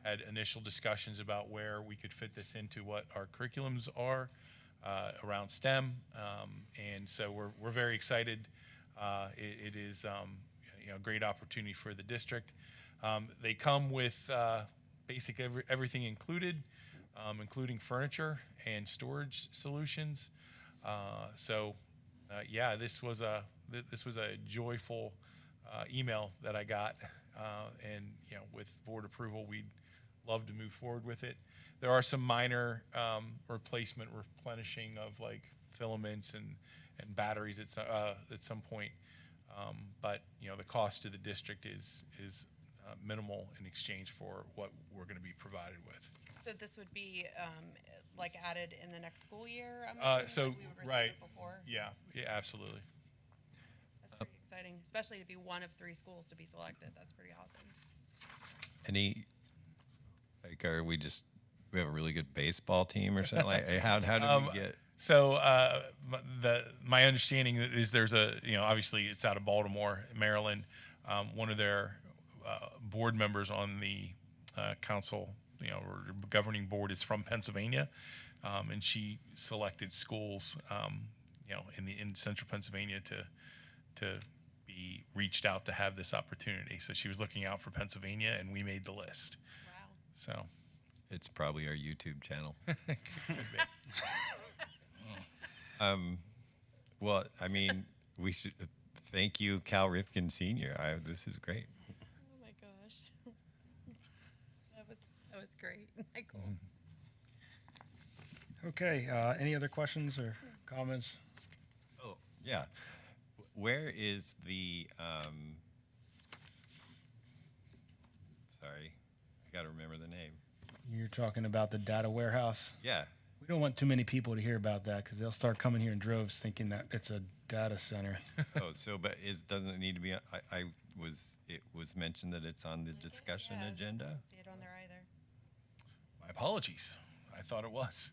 had initial discussions about where we could fit this into what our curriculums are around STEM, and so we're very excited. It is a great opportunity for the district. They come with basic everything included, including furniture and storage solutions. This was a joyful email that I got, and with board approval, we'd love to move forward with it. There are some minor replenishing of like filaments and batteries at some point, but the cost to the district is minimal in exchange for what we're going to be provided with. So this would be added in the next school year? I'm assuming, like we would receive it before? Yeah, absolutely. That's pretty exciting, especially to be one of 3 schools to be selected. That's pretty awesome. We have a really good baseball team or something? How did we get? So my understanding is there's obviously it's out of Baltimore, Maryland. One of their board members on the council, or governing board, is from Pennsylvania, and she selected schools, in central Pennsylvania to be reached out to have this opportunity. So she was looking out for Pennsylvania, and we made the list. Wow. So It's probably our YouTube channel. Well, I mean, we should thank you, Cal Ripken Sr. This is great. Oh my gosh. That was great, Michael. Okay, any other questions or comments? Oh, yeah. Where is the, sorry, I got to remember the name. You're talking about the data warehouse? Yeah. We don't want too many people to hear about that because they'll start coming here in droves thinking that it's a data center. Oh, so, but doesn't it need to be, it was mentioned that it's on the discussion agenda? I don't see it on there either. My apologies. I thought it was.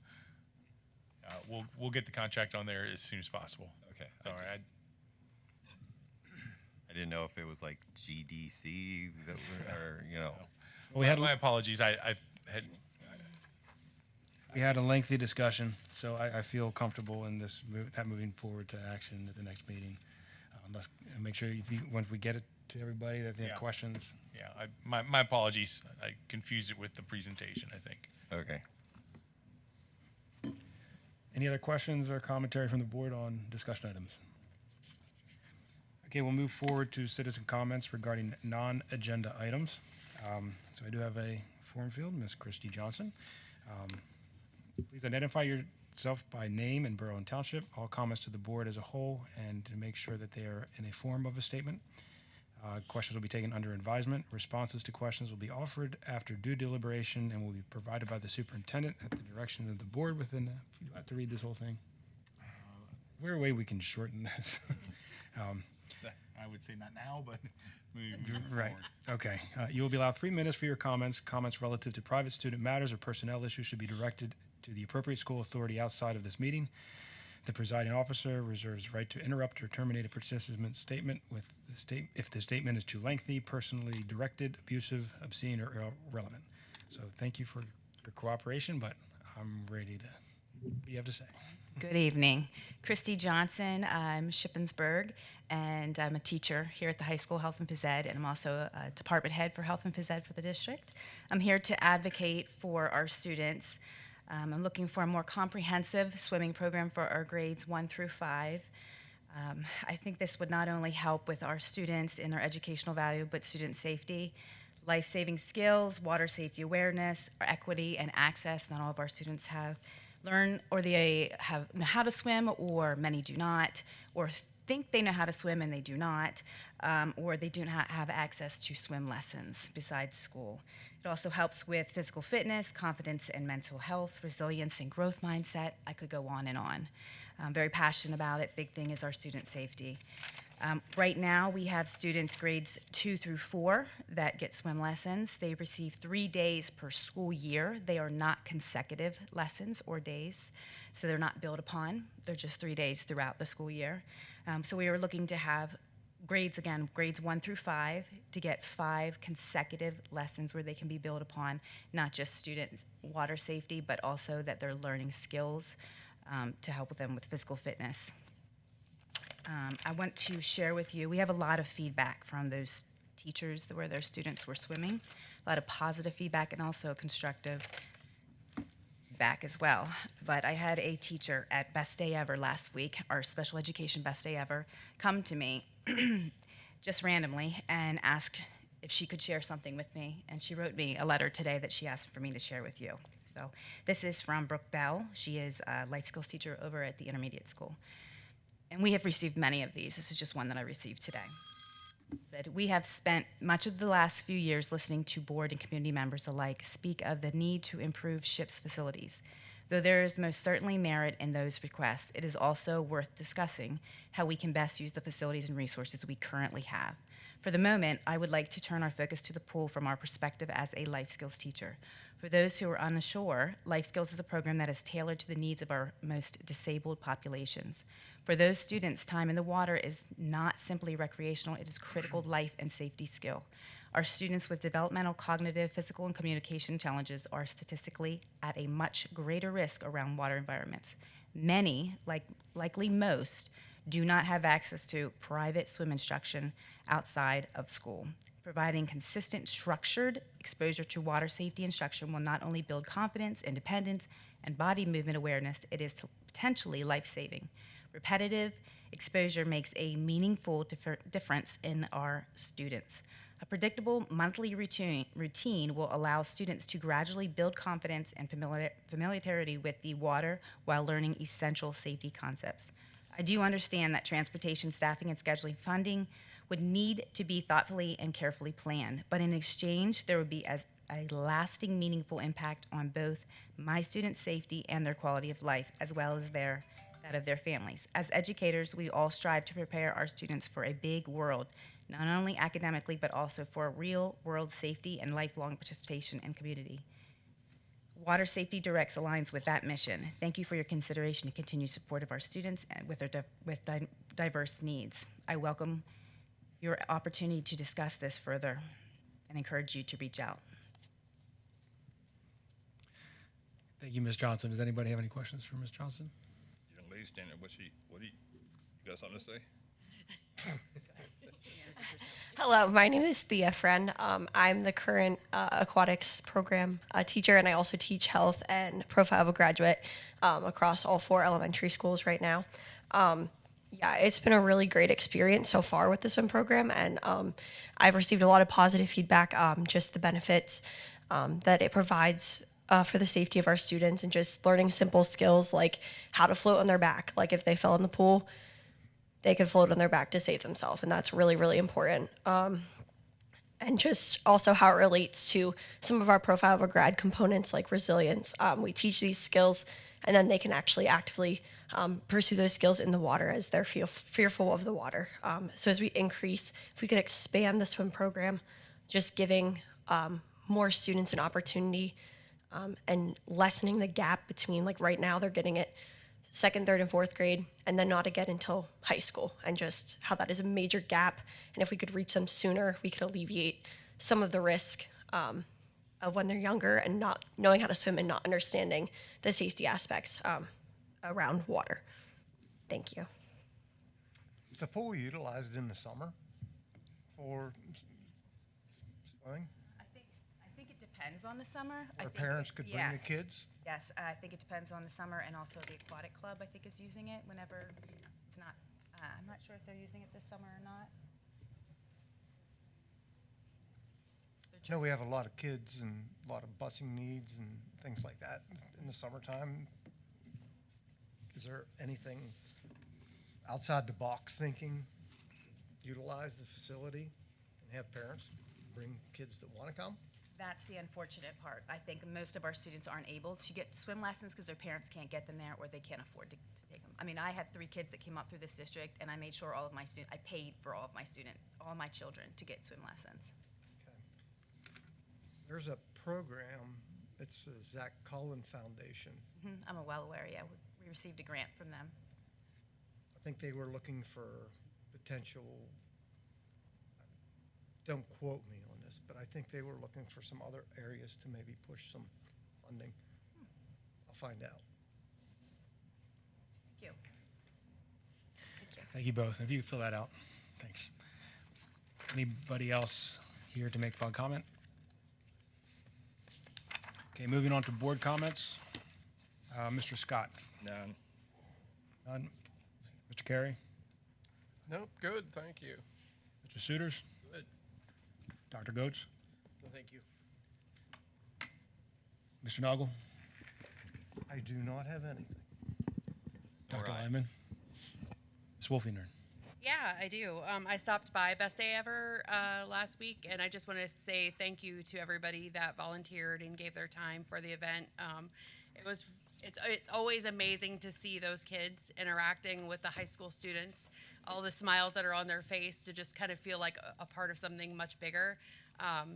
We'll get the contract on there as soon as possible. Okay. Sorry, I didn't know if it was like GDC that or, you know. Well, we had my apologies. I had. We had a lengthy discussion, so I feel comfortable in that moving forward to action at the next meeting. Let's make sure once we get it to everybody that if they have questions. Yeah, my apologies. I confused it with the presentation, I think. Okay. Any other questions or commentary from the board on discussion items? Okay, we'll move forward to citizen comments regarding non-agenda items. So I do have a form filled, Ms. Christy Johnson. Please identify yourself by name and borough and township, all comments to the board as a whole, and to make sure that they are in a form of a statement. Questions will be taken under advisement. Responses to questions will be offered after due deliberation and will be provided by the superintendent at the direction of the board within, you have to read this whole thing? Is there a way we can shorten this? I would say not now, but Right. Okay. You will be allowed 3 minutes for your comments. Comments relative to private student matters or personnel issues should be directed to the appropriate school authority outside of this meeting. The presiding officer reserves the right to interrupt or terminate a participant's statement if the statement is too lengthy, personally directed, abusive, obscene, or irrelevant. So thank you for your cooperation, but I'm ready to. What do you have to say? Good evening. Christy Johnson. I'm Shippensburg, and I'm a teacher here at the high school, Health and Phys Ed, and I'm also a department head for Health and Phys Ed for the district. I'm here to advocate for our students. I'm looking for a more comprehensive swimming program for our grades 1 through 5. I think this would not only help with our students in their educational value, but student safety, life-saving skills, water safety awareness, equity, and access. Not all of our students have learned or they know how to swim, or many do not, or think they know how to swim and they do not, or they do not have access to swim lessons besides school. It also helps with physical fitness, confidence and mental health, resilience and growth mindset. I could go on and on. I'm very passionate about it. Big thing is our student safety. Right now, we have students grades 2 through 4 that get swim lessons. They receive 3 days per school year. They are not consecutive lessons or days, so they're not built upon. They're just 3 days throughout the school year. So we are looking to have grades 1 through 5, to get 5 consecutive lessons where they can be built upon, not just student water safety, but also that they're learning skills to help with them with physical fitness. I want to share with you, we have a lot of feedback from those teachers where their students were swimming, a lot of positive feedback and also constructive feedback as well. But I had a teacher at Best Day Ever last week, our special education Best Day Ever, come to me just randomly and ask if she could share something with me. And she wrote me a letter today that she asked for me to share with you. So this is from Brooke Bell. She is a life skills teacher over at the intermediate school. And we have received many of these. This is just one that I received today. It said, we have spent much of the last few years listening to board and community members alike speak of the need to improve SHIP's facilities. Though there is most certainly merit in those requests, it is also worth discussing how we can best use the facilities and resources we currently have. For the moment, I would like to turn our focus to the pool from our perspective as a life skills teacher. For those who are unsure, Life Skills is a program that is tailored to the needs of our most disabled populations. For those students, time in the water is not simply recreational, it is critical life and safety skill. Our students with developmental, cognitive, physical, and communication challenges are statistically at a much greater risk around water environments. Many, likely most, do not have access to private swim instruction outside of school. Providing consistent, structured exposure to water safety instruction will not only build confidence, independence, and body movement awareness, it is potentially life-saving. Repetitive exposure makes a meaningful difference in our students. A predictable monthly routine will allow students to gradually build confidence and familiarity with the water while learning essential safety concepts. I do understand that transportation, staffing, and scheduling funding would need to be thoughtfully and carefully planned, but in exchange, there would be a lasting, meaningful impact on both my students' safety and their quality of life, as well as that of their families. As educators, we all strive to prepare our students for a big world, not only academically, but also for real world safety and lifelong participation in community. Water Safety Directs aligns with that mission. Thank you for your consideration and continued support of our students and with diverse needs. I welcome your opportunity to discuss this further and encourage you to reach out. Thank you, Ms. Johnson. Does anybody have any questions for Ms. Johnson? Young lady standing there, you got something to say? Hello, my name is Thea Friend. I'm the current aquatics program teacher, and I also teach health and profile of a graduate across all 4 elementary schools right now. Yeah, it's been a really great experience so far with the swim program, and I've received a lot of positive feedback, just the benefits that it provides for the safety of our students, and just learning simple skills like how to float on their back. Like if they fell in the pool, they could float on their back to save themselves, and that's really, really important. And just also how it relates to some of our profile of a grad components like resilience. We teach these skills, and then they can actually actively pursue those skills in the water as they're fearful of the water. So as we increase, if we could expand the swim program, just giving more students an opportunity and lessening the gap between, like right now they're getting it 2nd, 3rd, and 4th grade, and then not again until high school, and just how that is a major gap. And if we could reach them sooner, we could alleviate some of the risk of when they're younger and not knowing how to swim and not understanding the safety aspects around water. Thank you. Is the pool utilized in the summer for swimming? I think it depends on the summer. Where parents could bring the kids? Yes, I think it depends on the summer, and also the aquatic club, I think, is using it whenever it's not, I'm not sure if they're using it this summer or not. No, we have a lot of kids and a lot of busing needs and things like that in the summertime. Is there anything outside the box thinking, utilize the facility and have parents bring kids that want to come? That's the unfortunate part. I think most of our students aren't able to get swim lessons because their parents can't get them there, or they can't afford to take them. I mean, I had 3 kids that came up through this district, and I made sure all of my students, I paid for all of my children to get swim lessons. There's a program, it's the Zach Cullen Foundation. I'm well aware, yeah. We received a grant from them. I think they were looking for potential, don't quote me on this, but I think they were looking for some other areas to maybe push some funding. I'll find out. Thank you. Thank you both. If you could fill that out. Thanks. Anybody else here to make public comment? Okay, moving on to board comments. Mr. Scott. None. None. Mr. Carey. Nope, good, thank you. Mr. Suiters. Good. Dr. Goetz. No, thank you. Mr. Noggle. I do not have anything. Dr. right. Lyman. Ms. Wolfinger. Yeah, I do. I stopped by Best Day Ever last week, and I just want to say thank you to everybody that volunteered and gave their time for the event. It's always amazing to see those kids interacting with the high school students, all the smiles that are on their face, to just kind of feel like a part of something much bigger.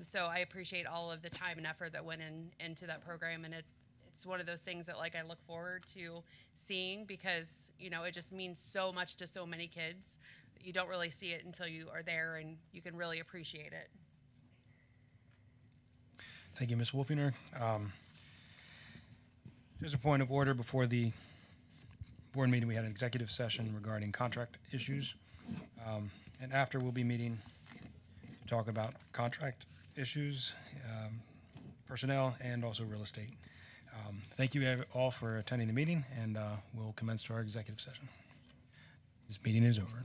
So I appreciate all of the time and effort that went into that program, and it's one of those things that I look forward to seeing, because it just means so much to so many kids. You don't really see it until you are there, and you can really appreciate it. Thank you, Ms. Wolfinger. Just a point of order before the board meeting. We had an executive session regarding contract issues. And after, we'll be meeting to talk about contract issues, personnel, and also real estate. Thank you all for attending the meeting, and we'll commence to our executive session. This meeting is over.